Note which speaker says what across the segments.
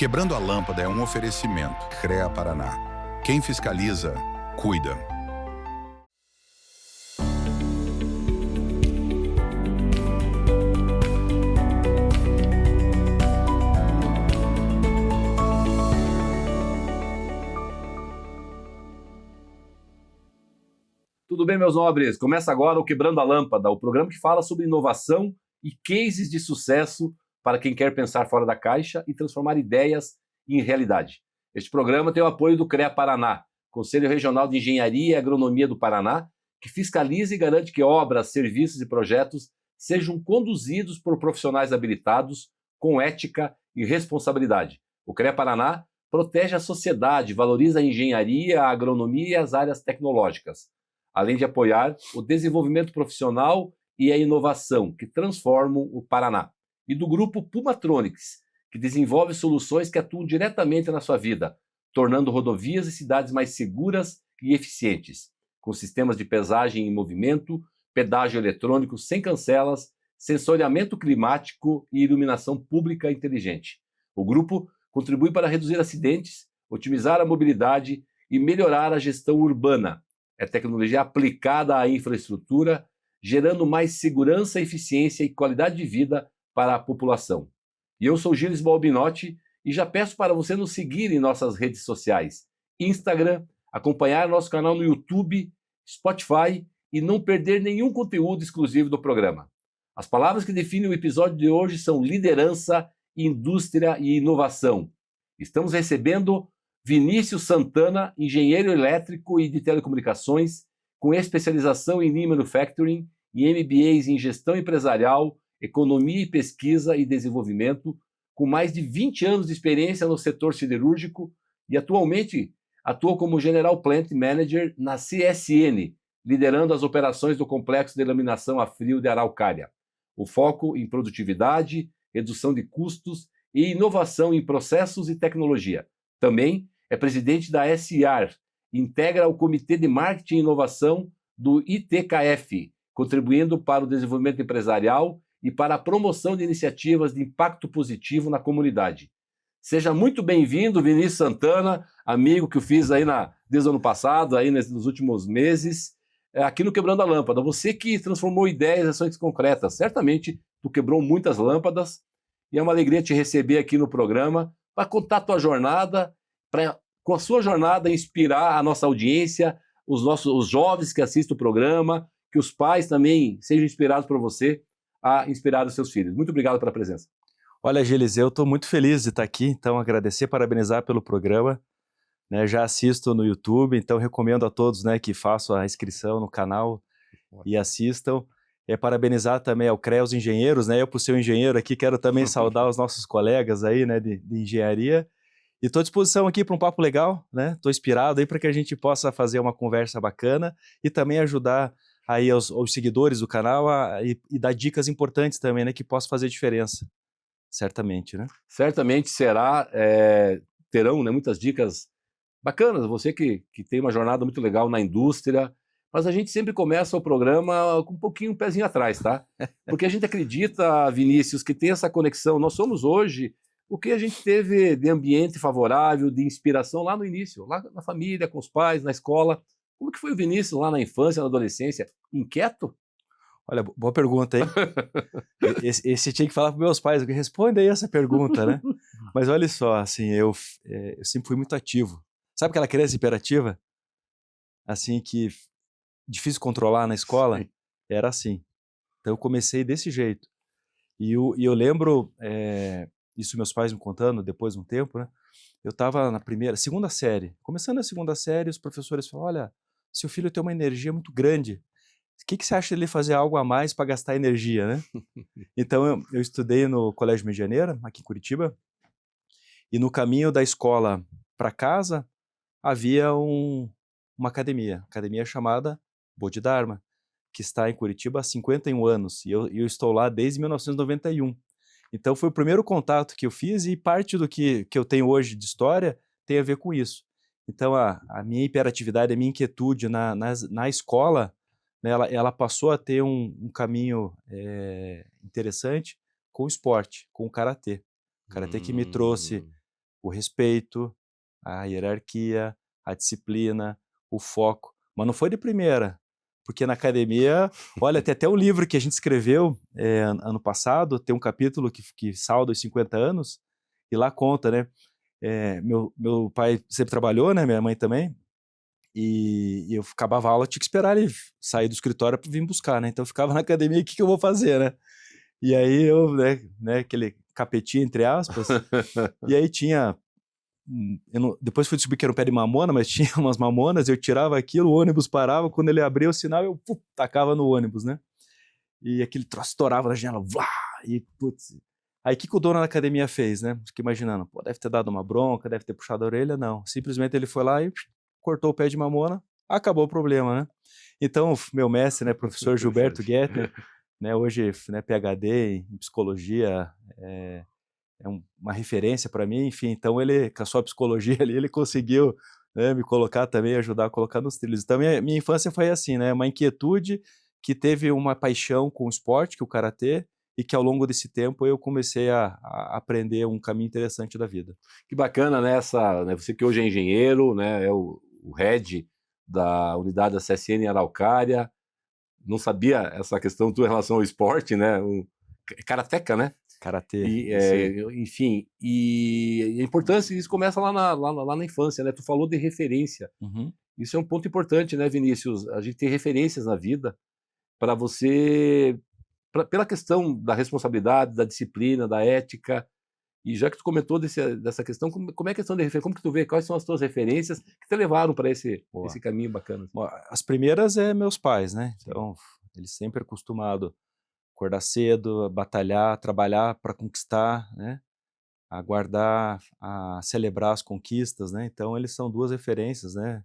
Speaker 1: Quebrando a Lâmpada é um oferecimento. CREA Paraná. Quem fiscaliza, cuida.
Speaker 2: Tudo bem, meus nobres? Começa agora o Quebrando a Lâmpada, o programa que fala sobre inovação e cases de sucesso para quem quer pensar fora da caixa e transformar ideias em realidade. Este programa tem o apoio do CREA Paraná, Conselho Regional de Engenharia e Agronomia do Paraná, que fiscaliza e garante que obras, serviços e projetos sejam conduzidos por profissionais habilitados, com ética e responsabilidade. O CREA Paraná protege a sociedade, valoriza a engenharia, a agronomia e as áreas tecnológicas, além de apoiar o desenvolvimento profissional e a inovação que transformam o Paraná. E do grupo Pumatronics, que desenvolve soluções que atuam diretamente na sua vida, tornando rodovias e cidades mais seguras e eficientes, com sistemas de pesagem em movimento, pedágio eletrônico sem cancelas, sensoriamento climático e iluminação pública inteligente. O grupo contribui para reduzir acidentes, otimizar a mobilidade e melhorar a gestão urbana. É tecnologia aplicada à infraestrutura, gerando mais segurança, eficiência e qualidade de vida para a população. E eu sou Gilles Balbinotti e já peço para você nos seguir em nossas redes sociais, Instagram, acompanhar nosso canal no YouTube, Spotify e não perder nenhum conteúdo exclusivo do programa. As palavras que definem o episódio de hoje são liderança, indústria e inovação. Estamos recebendo Vinícius Santana, engenheiro elétrico e de telecomunicações, com especialização em Lean Manufacturing e MBAs em gestão empresarial, economia e pesquisa e desenvolvimento, com mais de 20 anos de experiência no setor siderúrgico e atualmente atua como General Plant Manager na CSN, liderando as operações do complexo de laminação a frio de Araucária. O foco em produtividade, redução de custos e inovação em processos e tecnologia. Também é presidente da SIAR, integra o Comitê de Marketing e Inovação do ITKF, contribuindo para o desenvolvimento empresarial e para a promoção de iniciativas de impacto positivo na comunidade. Seja muito bem-vindo, Vinícius Santana, amigo que eu fiz aí desde o ano passado, aí nos últimos meses, aqui no Quebrando a Lâmpada. Você que transformou ideias em ações concretas. Certamente, tu quebrou muitas lâmpadas e é uma alegria te receber aqui no programa para contar a tua jornada, para, com a sua jornada, inspirar a nossa audiência, os jovens que assistem o programa, que os pais também sejam inspirados por você a inspirar os seus filhos. Muito obrigado pela presença.
Speaker 3: Olha, Gilles, eu estou muito feliz de estar aqui, então agradecer, parabenizar pelo programa, né, já assisto no YouTube, então recomendo a todos, né, que façam a inscrição no canal e assistam. Parabenizar também ao CREA, os engenheiros, né, eu por ser um engenheiro aqui quero também saudar os nossos colegas aí, né, de engenharia, e estou à disposição aqui para um papo legal, né, estou inspirado aí para que a gente possa fazer uma conversa bacana e também ajudar aí aos seguidores do canal e dar dicas importantes também, né, que possam fazer diferença, certamente, né?
Speaker 2: Certamente será, terão, né, muitas dicas bacanas, você que tem uma jornada muito legal na indústria, mas a gente sempre começa o programa com um pouquinho um pezinho atrás, tá? Porque a gente acredita, Vinícius, que tem essa conexão, nós somos hoje o que a gente teve de ambiente favorável, de inspiração lá no início, lá na família, com os pais, na escola. Como que foi o Vinícius lá na infância, na adolescência? Inquieto?
Speaker 3: Olha, boa pergunta, hein? Esse tinha que falar para meus pais, responde aí essa pergunta, né? Mas olha só, assim, eu sempre fui muito ativo. Sabe aquela criança hiperativa? Assim, que difícil controlar na escola? Sim. Era assim. Então eu comecei desse jeito. E eu lembro, isso meus pais me contando depois de um tempo, né? Eu estava na segunda série. Começando a segunda série, os professores falaram, olha, seu filho tem uma energia muito grande. O que você acha de ele fazer algo a mais para gastar energia, né? Então eu estudei no Colégio Medianeira, aqui em Curitiba, e no caminho da escola para casa havia uma academia chamada Bodhidharma, que está em Curitiba há 51 anos, e eu estou lá desde 1991. Então foi o primeiro contato que eu fiz e parte do que eu tenho hoje de história tem a ver com isso. Então a minha hiperatividade, a minha inquietude na escola, né, ela passou a ter um caminho interessante com o esporte, com o karatê. O karatê que me trouxe o respeito, a hierarquia, a disciplina, o foco. Mas não foi de primeira, porque na academia, olha, tem até um livro que a gente escreveu ano passado, tem um capítulo que salda os 50 anos, e lá conta, né? Meu pai sempre trabalhou, né? Minha mãe também. E eu acabava a aula, tinha que esperar ele sair do escritório para vir buscar, né? Então eu ficava na academia, o que eu vou fazer, né? E aí eu, né, aquele capetinho, entre aspas, e aí tinha, depois fui descobrir que era um pé de mamona, mas tinha umas mamonas, eu tirava aquilo, o ônibus parava, quando ele abria o sinal, eu tacava no ônibus, né? E aquele troço estourava na janela, vlá, e putz. Aí o que o dono da academia fez, né? Fiquei imaginando, pô, deve ter dado uma bronca, deve ter puxado a orelha, não. Simplesmente ele foi lá e cortou o pé de mamona, acabou o problema, né? Então, meu mestre, né, professor Gilberto Getter, né, hoje, né, PhD em psicologia, uma referência para mim, enfim, então ele, com a sua psicologia ali, ele conseguiu, né, me colocar também, ajudar a colocar nos trilhos. Então, minha infância foi assim, né, uma inquietude que teve uma paixão com o esporte, que é o karatê, e que ao longo desse tempo eu comecei a aprender um caminho interessante da vida.
Speaker 2: Que bacana, né, né, você que hoje é engenheiro, né, é o head da unidade da CSN em Araucária, não sabia essa questão tua em relação ao esporte, né, karateca, né?
Speaker 3: Karatê.
Speaker 2: Enfim, e a importância, isso começa lá na infância, né? Tu falou de referência.
Speaker 3: Uhum.
Speaker 2: Isso é um ponto importante, né, Vinícius? A gente ter referências na vida para você, pela questão da responsabilidade, da disciplina, da ética. E já que tu comentou dessa questão, como é a questão de referência? Como que tu vê? Quais são as tuas referências que te levaram para esse caminho bacana?
Speaker 3: Bom, as primeiras meus pais, né? Então, eles sempre acostumados acordar cedo, batalhar, trabalhar para conquistar, né? Aguardar, a celebrar as conquistas, né? Então eles são duas referências, né?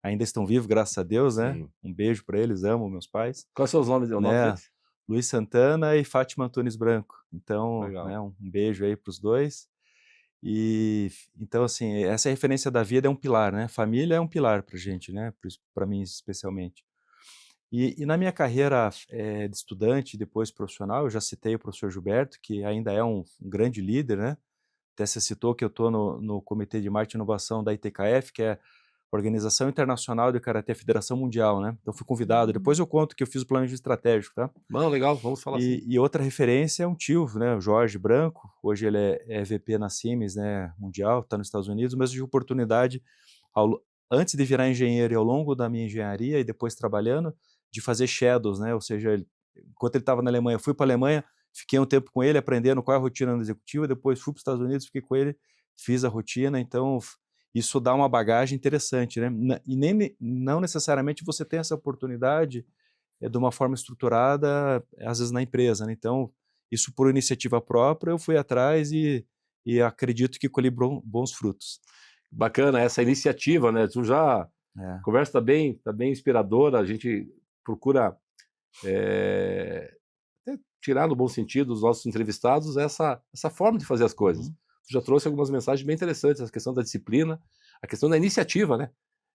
Speaker 3: Ainda estão vivos, graças a Deus, né?
Speaker 2: Sim.
Speaker 3: Um beijo para eles, amo meus pais.
Speaker 2: Quais são os nomes
Speaker 3: Né?
Speaker 2: deles?
Speaker 3: Luiz Santana e Fátima Antunes Branco. Então,
Speaker 2: Legal.
Speaker 3: né, um beijo aí para os dois. E então, assim, essa referência da vida é um pilar, né? Família é um pilar para gente, né? Para mim especialmente. E na minha carreira de estudante, depois profissional, eu já citei o professor Gilberto, que ainda é um grande líder, né? Até você citou que eu estou no Comitê de Marketing e Inovação da ITKF, que é a Organização Internacional de Karatê Federação Mundial, né? Então fui convidado. Depois eu conto que eu fiz o planejamento estratégico, tá?
Speaker 2: Mano, legal, vamos falar assim.
Speaker 3: E outra referência é um tio, né? O Jorge Branco. Hoje ele é VP na Siemens, né? Mundial, está nos Estados Unidos, mas eu tive oportunidade, antes de virar engenheiro e ao longo da minha engenharia e depois trabalhando, de fazer shadows, né? Ou seja, enquanto ele estava na Alemanha, eu fui para a Alemanha, fiquei um tempo com ele, aprendendo qual é a rotina no executivo, depois fui para os Estados Unidos, fiquei com ele, fiz a rotina, então isso dá uma bagagem interessante, né? E não necessariamente você tem essa oportunidade de uma forma estruturada, às vezes na empresa, né? Então, isso por iniciativa própria, eu fui atrás e acredito que colhi bons frutos.
Speaker 2: Bacana essa iniciativa, né? Tu já a conversa tá bem inspiradora, a gente procura tirar no bom sentido dos nossos entrevistados essa forma de fazer as coisas.
Speaker 3: Uhum.
Speaker 2: Tu já trouxe algumas mensagens bem interessantes, a questão da disciplina, a questão da iniciativa, né?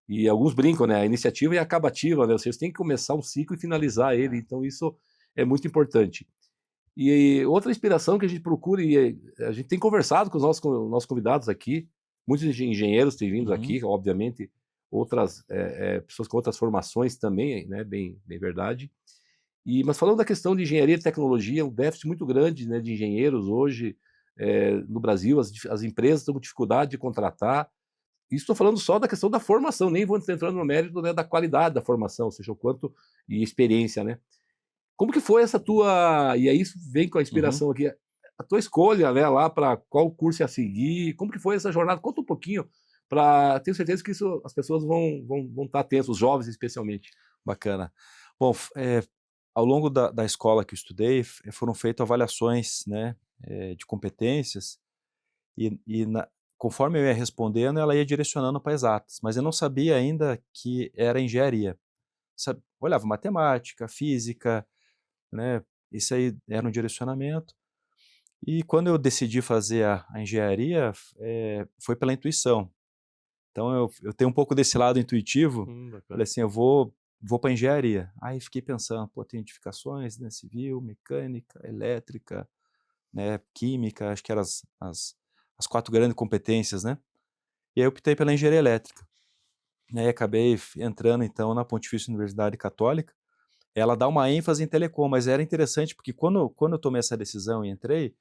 Speaker 2: E alguns brincam, né? A iniciativa e a acabativa, né? Ou seja, você tem que começar um ciclo e finalizar ele, então isso é muito importante. E outra inspiração que a gente procura, e a gente tem conversado com os nossos convidados aqui, muitos engenheiros têm vindo aqui, obviamente, outras pessoas com outras formações também, né? Bem verdade. Mas falando da questão de engenharia e tecnologia, um déficit muito grande, né, de engenheiros hoje no Brasil, as empresas estão com dificuldade de contratar. Isso estou falando só da questão da formação, nem vou entrando no mérito, né, da qualidade da formação, ou seja, o quanto e experiência, né? Como que foi essa tua, e aí isso vem com a inspiração aqui, a tua escolha, né, lá para qual curso ia seguir, como que foi essa jornada? Conta um pouquinho, para tenho certeza que isso as pessoas vão estar atentos, os jovens especialmente.
Speaker 3: Bacana. Bom, ao longo da escola que eu estudei, foram feitas avaliações, né, de competências, conforme eu ia respondendo, ela ia direcionando para exatas, mas eu não sabia ainda que era engenharia. Olhava matemática, física, né, isso aí era um direcionamento. E quando eu decidi fazer a engenharia, foi pela intuição. Então eu tenho um pouco desse lado intuitivo, falei assim, eu vou para engenharia. Aí fiquei pensando, pô, tem edificações, né, civil, mecânica, elétrica, né, química, acho que eram as as 4 grandes competências, né? E aí eu optei pela engenharia elétrica. E aí acabei entrando, então, na Pontifícia Universidade Católica. Ela dá uma ênfase em telecom, mas era interessante porque quando eu tomei essa decisão e entrei,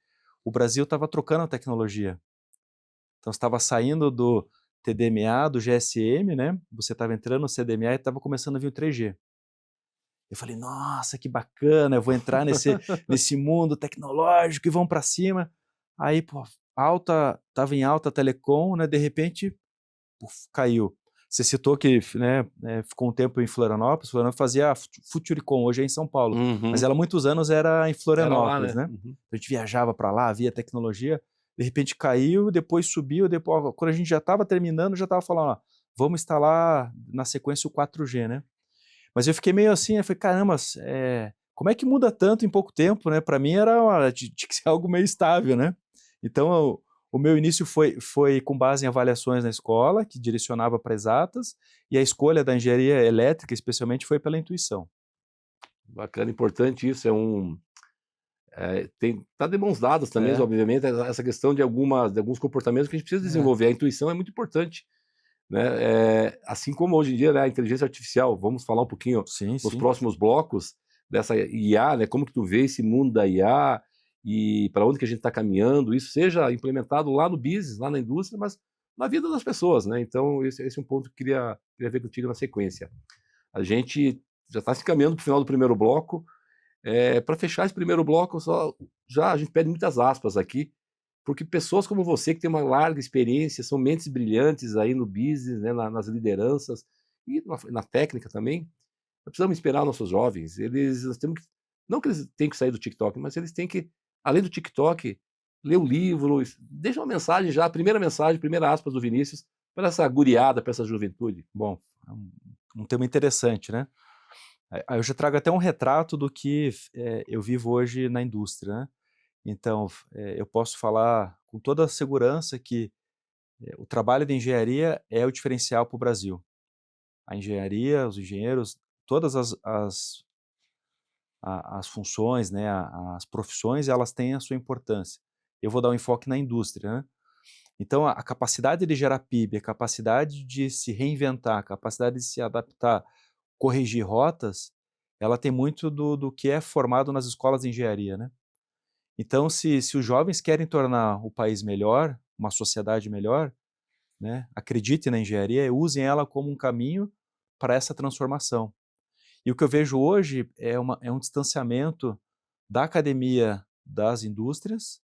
Speaker 3: o Brasil estava trocando a tecnologia. Então, você estava saindo do TDMA, do GSM, né? Você estava entrando no CDMA e estava começando a vir o 3G. Eu falei, nossa, que bacana, eu vou entrar nesse mundo tecnológico e vamos para cima. Aí, pô, estava em alta telecom, né? De repente, puf, caiu. Você citou que, né, ficou um tempo em Florianópolis fazia Futuricom, hoje é em São Paulo, mas ela há muitos anos era em Florianópolis,
Speaker 2: Era lá,
Speaker 3: né?
Speaker 2: Uhum.
Speaker 3: A gente viajava para lá, via tecnologia, de repente caiu, depois subiu, depois, quando a gente já estava terminando, já estava falando, ó, vamos instalar na sequência o 4G, né? Mas eu fiquei meio assim, eu falei, caramba, como é que muda tanto em pouco tempo, né? Para mim tinha que ser algo meio estável, né? Então, o meu início foi com base em avaliações na escola, que direcionava para exatas, e a escolha da engenharia elétrica, especialmente, foi pela intuição.
Speaker 2: Bacana, importante isso. Tá de mãos dadas também, obviamente, essa questão de alguns comportamentos que a gente precisa desenvolver. A intuição é muito importante, né? Assim como hoje em dia, né, a inteligência artificial, vamos falar um pouquinho nos próximos blocos dessa IA, né? Como que tu vê esse mundo da IA e para onde que a gente está caminhando, isso seja implementado lá no business, lá na indústria, mas na vida das pessoas, né? Então, esse é um ponto que eu queria ver contigo na sequência. A gente já está se caminhando para o final do primeiro bloco. Para fechar esse primeiro bloco, a gente pede muitas aspas aqui, porque pessoas como você, que tem uma larga experiência, são mentes brilhantes aí no business, né, nas lideranças e na técnica também, nós precisamos inspirar nossos jovens. Nós temos que, não que eles tenham que sair do TikTok, mas eles têm que, além do TikTok, ler o livro, deixa uma mensagem já, a primeira aspas do Vinícius, para essa guriada, para essa juventude.
Speaker 3: Bom, é um tema interessante, né? Eu já trago até um retrato do que eu vivo hoje na indústria, né? Então, eu posso falar com toda a segurança que o trabalho de engenharia é o diferencial para o Brasil. A engenharia, os engenheiros, todas as funções, né, as profissões, elas têm a sua importância. Eu vou dar um enfoque na indústria, né? Então, a capacidade de gerar PIB, a capacidade de se reinventar, a capacidade de se adaptar, corrigir rotas, ela tem muito do que é formado nas escolas de engenharia, né? Então, se os jovens querem tornar o país melhor, uma sociedade melhor, né, acreditem na engenharia e usem ela como um caminho para essa transformação. E o que eu vejo hoje é um distanciamento da academia das indústrias,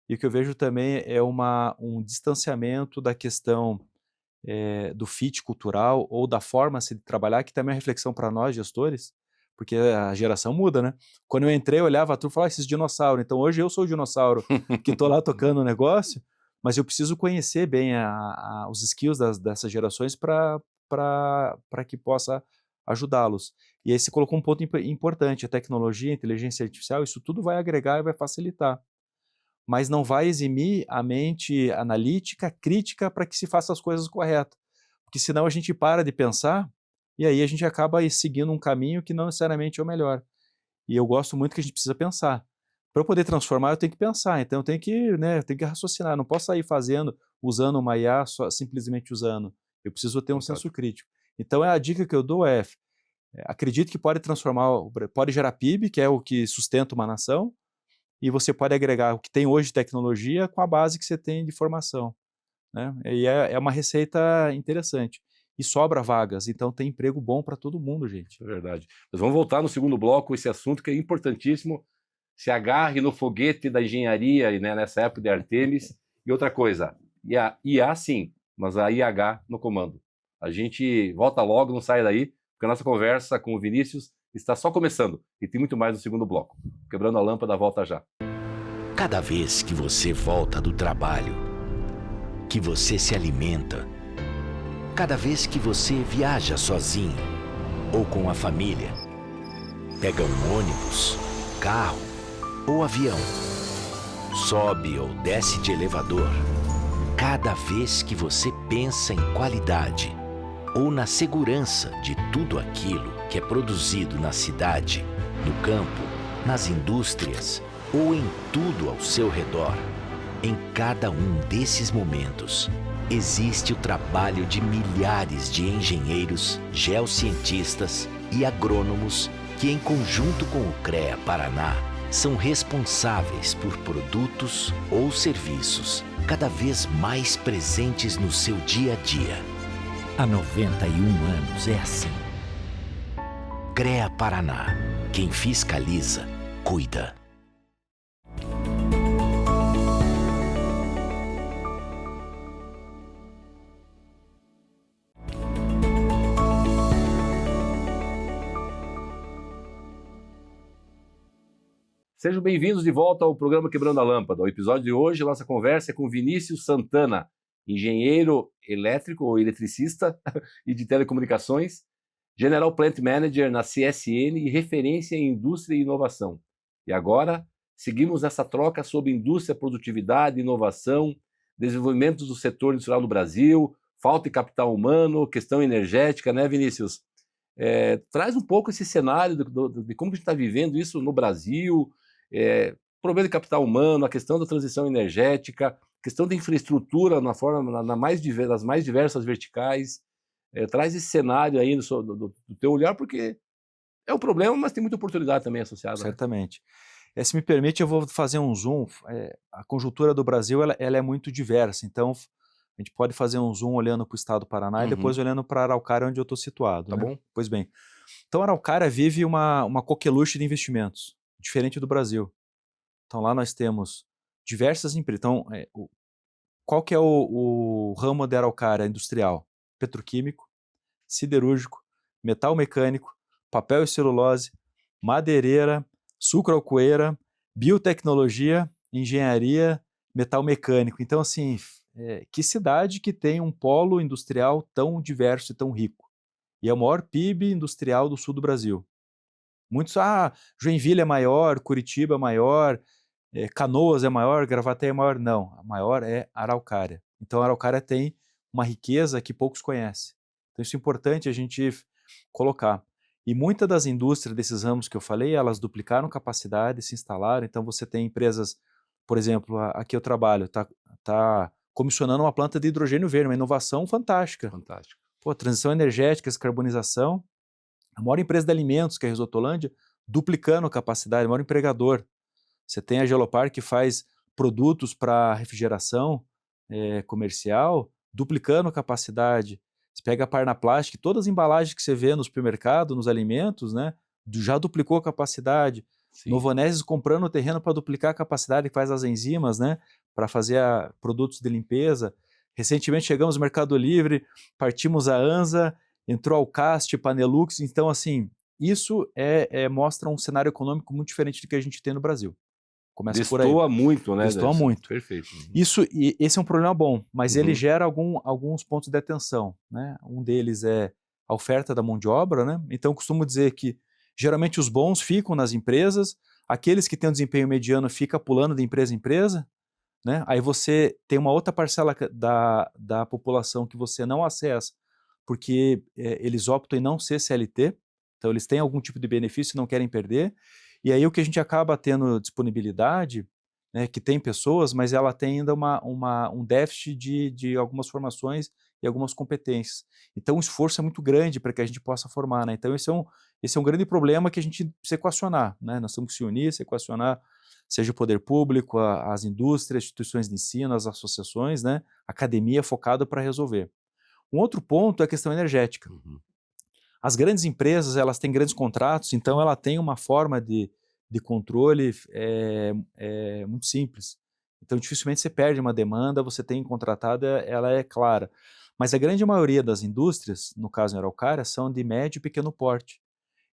Speaker 3: e o que eu vejo também é um distanciamento da questão do fit cultural ou da forma de trabalhar, que também é uma reflexão para nós, gestores, porque a geração muda, né? Quando eu entrei, eu olhava a turma e falava, esses dinossauros. Então, hoje eu sou o dinossauro que estou lá tocando o negócio, mas eu preciso conhecer bem os skills dessas gerações para que possa ajudá-los. E aí você colocou um ponto importante, a tecnologia, a inteligência artificial, isso tudo vai agregar e vai facilitar. Mas não vai eximir a mente analítica, crítica, para que se faça as coisas corretas. Porque senão a gente para de pensar e aí a gente acaba seguindo um caminho que não necessariamente é o melhor. E eu gosto muito que a gente precisa pensar. Para eu poder transformar, eu tenho que pensar. Então eu tenho que raciocinar. Eu não posso sair usando uma IA, simplesmente usando. Eu preciso ter um senso crítico. Então a dica que eu dou acredito que pode pode gerar PIB, que é o que sustenta uma nação, e você pode agregar o que tem hoje de tecnologia com a base que você tem de formação, né? E é uma receita interessante. E sobra vagas, então tem emprego bom para todo mundo, gente.
Speaker 2: É verdade. Mas vamos voltar no segundo bloco, esse assunto que é importantíssimo. Se agarre no foguete da engenharia, né, nessa época de Artemis. E outra coisa, IA sim, mas a IH no comando. A gente volta logo, não sai daí, porque a nossa conversa com o Vinícius está só começando. E tem muito mais no segundo bloco. Quebrando a Lâmpada, volta já.
Speaker 4: Cada vez que você volta do trabalho, que você se alimenta, cada vez que você viaja sozinho ou com a família, pega um ônibus, carro ou avião, sobe ou desce de elevador, cada vez que você pensa em qualidade ou na segurança de tudo aquilo que é produzido na cidade, no campo, nas indústrias ou em tudo ao seu redor, Em cada um desses momentos, existe o trabalho de milhares de engenheiros, geocientistas e agrônomos que, em conjunto com o CREA Paraná, são responsáveis por produtos ou serviços cada vez mais presentes no seu dia a dia. Há 91 anos é assim. CREA Paraná. Quem fiscaliza, cuida.
Speaker 2: Sejam bem-vindos de volta ao programa Quebrando a Lâmpada. O episódio de hoje, nossa conversa é com Vinícius Santana, engenheiro elétrico ou eletricista e de telecomunicações, General Plant Manager na CSN e referência em indústria e inovação. E agora, seguimos nessa troca sobre indústria, produtividade, inovação, desenvolvimento do setor industrial no Brasil, falta de capital humano, questão energética, né, Vinícius? Traz um pouco esse cenário de como a gente está vivendo isso no Brasil, problema de capital humano, a questão da transição energética, questão da infraestrutura nas mais diversas verticais. Traz esse cenário aí do teu olhar, porque é um problema, mas tem muita oportunidade também associada.
Speaker 3: Certamente. Se me permite, eu vou fazer um zoom. A conjuntura do Brasil ela é muito diversa, então a gente pode fazer um zoom olhando para o estado do Paraná e depois olhando para Araucária, onde eu estou situado.
Speaker 2: Tá bom?
Speaker 3: Pois bem. Então, Araucária vive uma coqueluche de investimentos, diferente do Brasil. Então, lá nós temos diversas empresas. Então, qual que é o ramo da Araucária industrial? Petroquímico, siderúrgico, metal mecânico, papel e celulose, madeireira, sucroalcooeira, biotecnologia, engenharia, metal mecânico. Então, assim, que cidade que tem um polo industrial tão diverso e tão rico? E é o maior PIB industrial do sul do Brasil. Muitos, Joinville é maior, Curitiba é maior, Canoas é maior, Gravataí é maior. Não, a maior é Araucária. Então, a Araucária tem uma riqueza que poucos conhecem. Então, isso é importante a gente colocar. E muitas das indústrias desses ramos que eu falei, elas duplicaram capacidade, se instalaram. Então, você tem empresas, por exemplo, aqui eu trabalho, tá comissionando uma planta de hidrogênio verde, uma inovação fantástica.
Speaker 2: Fantástico.
Speaker 3: Transição energética, descarbonização. A maior empresa de alimentos, que é a Risotolândia, duplicando capacidade, o maior empregador. Você tem a Gelopar, que faz produtos para refrigeração comercial, duplicando capacidade. Você pega a Parnaplast, todas as embalagens que você vê no supermercado, nos alimentos, né, já duplicou a capacidade.
Speaker 2: Sim.
Speaker 3: Novaneses comprando o terreno para duplicar a capacidade que faz as enzimas, né, para fazer produtos de limpeza. Recentemente chegamos no Mercado Livre, partimos a ANSA, entrou a Alcast, Panelux. Então, assim, isso mostra um cenário econômico muito diferente do que a gente tem no Brasil. Começa por aí.
Speaker 2: Destoa muito, né?
Speaker 3: Destoa muito.
Speaker 2: Perfeito.
Speaker 3: Esse é um problema bom, mas ele gera alguns pontos de atenção, né? Um deles é a oferta da mão de obra, né? Então, eu costumo dizer que, geralmente, os bons ficam nas empresas, aqueles que têm um desempenho mediano ficam pulando de empresa em empresa, né? Aí você tem uma outra parcela da população que você não acessa, porque eles optam em não ser CLT, então eles têm algum tipo de benefício e não querem perder. E aí o que a gente acaba tendo disponibilidade, né, que tem pessoas, mas ela tem ainda um déficit de algumas formações e algumas competências. Então o esforço é muito grande para que a gente possa formar, né? Então esse é um grande problema que a gente precisa equacionar, né? Nós temos que se unir, se equacionar, seja o poder público, as indústrias, instituições de ensino, as associações, né? Academia focada para resolver. Um outro ponto é a questão energética. As grandes empresas, elas têm grandes contratos, então ela tem uma forma de controle muito simples. Então, dificilmente você perde uma demanda, você tem contratada, ela é clara. Mas a grande maioria das indústrias, no caso em Araucária, são de médio e pequeno porte.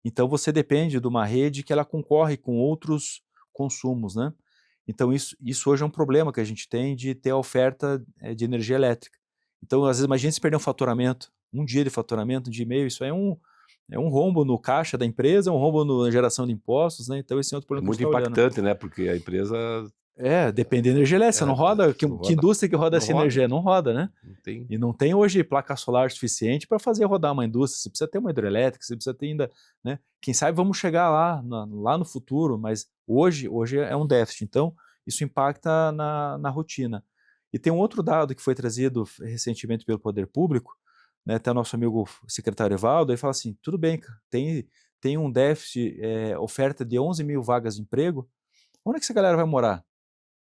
Speaker 3: Então, você depende de uma rede que ela concorre com outros consumos, né? Então, isso hoje é um problema que a gente tem de ter a oferta de energia elétrica. Então, às vezes, imagina se perder um faturamento, um dia de faturamento, um dia e meio, isso é um rombo no caixa da empresa, é um rombo na geração de impostos, né? Então esse é outro problema
Speaker 2: muito
Speaker 3: que a gente tá olhando.
Speaker 2: impactante, né? Porque a empresa...
Speaker 3: depende da energia elétrica, não roda. Que indústria que roda essa energia? Não roda, né?
Speaker 2: Não tem.
Speaker 3: E não tem hoje placa solar suficiente para fazer rodar uma indústria. Você precisa ter uma hidrelétrica, você precisa ter ainda, né? Quem sabe vamos chegar lá no futuro, mas hoje é um déficit. Então, isso impacta na rotina. E tem um outro dado que foi trazido recentemente pelo Poder Público, né, até o nosso amigo secretário Evaldo, ele fala assim, tudo bem, tem um déficit, oferta de 11 mil vagas de emprego, onde é que essa galera vai morar?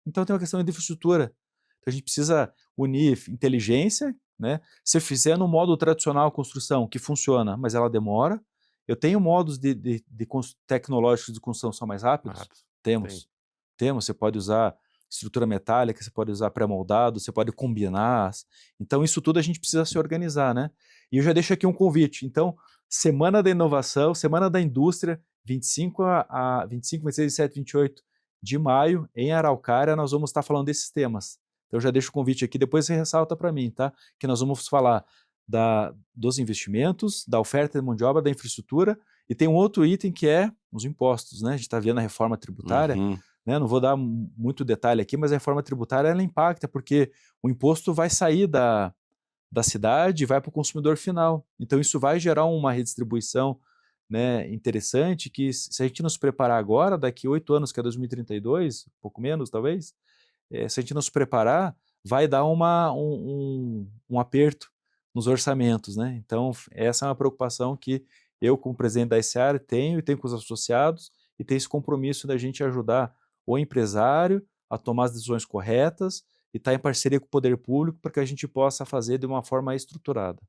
Speaker 3: Então tem uma questão de infraestrutura. Então a gente precisa unir inteligência, né? Se eu fizer no modo tradicional construção, que funciona, mas ela demora, eu tenho modos tecnológicos de construção são mais rápidos? Temos. Você pode usar estrutura metálica, você pode usar pré-moldado, você pode combinar. Então isso tudo a gente precisa se organizar, né? E eu já deixo aqui um convite. Então, Semana da Inovação, Semana da Indústria, 25, 26, 27, 28 de maio, em Araucária, nós vamos estar falando desses temas. Então, eu já deixo o convite aqui, depois você ressalta para mim, tá? Que nós vamos falar dos investimentos, da oferta de mão de obra, da infraestrutura, e tem um outro item que é os impostos, né? A gente está vendo a reforma tributária, né? Não vou dar muito detalhe aqui, mas a reforma tributária, ela impacta, porque o imposto vai sair da cidade e vai para o consumidor final. Então, isso vai gerar uma redistribuição, né, interessante, que se a gente não se preparar agora, daqui 8 anos, que é 2032, pouco menos talvez, se a gente não se preparar, vai dar um aperto nos orçamentos, né? Então, essa é uma preocupação que eu, como presidente da SEAR, tenho com os associados, e tenho esse compromisso da gente ajudar o empresário a tomar as decisões corretas e estar em parceria com o poder público para que a gente possa fazer de uma forma estruturada.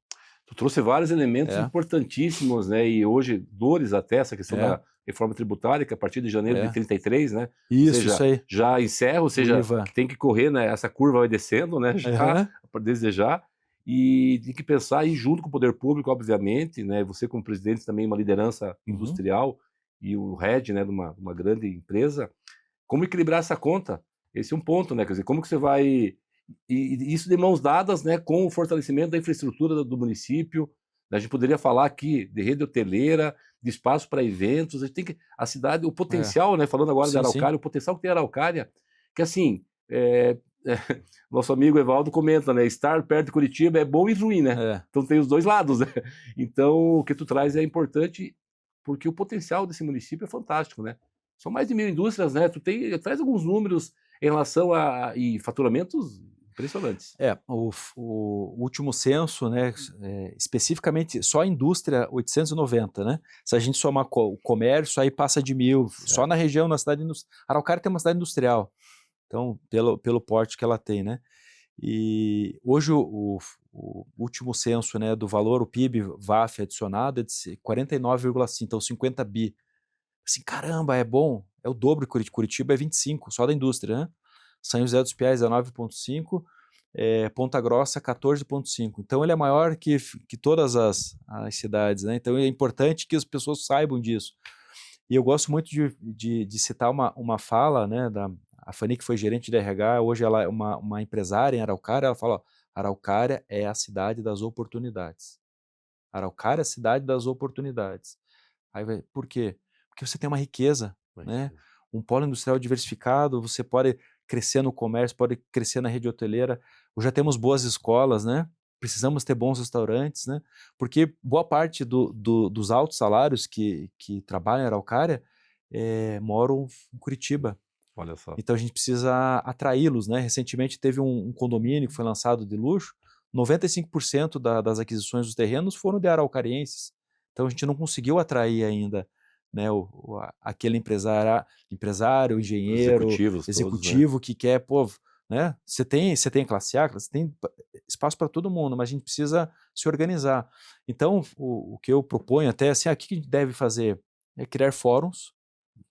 Speaker 2: Tu trouxe vários elementos importantíssimos, né? E hoje, dores até, essa questão da reforma tributária, que a partir de janeiro de 33, né?
Speaker 3: Isso aí.
Speaker 2: Já encerra, ou seja, tem que correr, né? Essa curva vai descendo, né? Já, desde já. E tem que pensar aí junto com o poder público, obviamente, né? Você como presidente também, uma liderança industrial, e o head, né, de uma grande empresa, como equilibrar essa conta? Esse é um ponto, né? Quer dizer, como que você vai... E isso de mãos dadas, né, com o fortalecimento da infraestrutura do município. A gente poderia falar aqui de rede hoteleira, de espaço para eventos. A gente tem que... A cidade, o potencial, né? Falando agora de Araucária, o potencial que tem Araucária, que assim... nosso amigo Evaldo comenta, né? Estar perto de Curitiba é bom e ruim, né? Então tem os dois lados, né? Então o que tu traz é importante, porque o potencial desse município é fantástico, né? São mais de 1000 indústrias, né? Traz alguns números em relação e faturamentos impressionantes.
Speaker 3: O último censo, né? Especificamente só a indústria 890, né? Se a gente somar o comércio, aí passa de 1000. Só na região, na cidade Araucária tem uma cidade industrial. Então, pelo porte que ela tem, né? E hoje o último censo, né, do valor, o PIB VAF adicionado é de 49,5, então 50 bi. Assim, caramba, é bom, é o dobro de Curitiba, é 25, só da indústria, né? São José dos Pinhais é 9,5, Ponta Grossa 14,5. Então ele é maior que todas as cidades, né? Então é importante que as pessoas saibam disso. E eu gosto muito de citar uma fala, né, a Fanny, que foi gerente de RH, hoje ela é uma empresária em Araucária, ela fala, ó, Araucária é a cidade das oportunidades. Araucária é a cidade das oportunidades. Por quê? Porque você tem uma riqueza, né? Um polo industrial diversificado, você pode crescer no comércio, pode crescer na rede hoteleira, já temos boas escolas, né? Precisamos ter bons restaurantes, né? Porque boa parte dos altos salários que trabalham em Araucária moram em Curitiba.
Speaker 2: Olha só.
Speaker 3: Então a gente precisa atraí-los, né? Recentemente teve um condomínio que foi lançado de luxo, 95% das aquisições dos terrenos foram de araucarienses. Então a gente não conseguiu atrair ainda, né, aquele empresário, engenheiro, executivo todos, né? Que quer, pô, né? Você tem classe A, você tem espaço para todo mundo, mas a gente precisa se organizar. Então o que eu proponho até assim, o que a gente deve fazer é criar fóruns.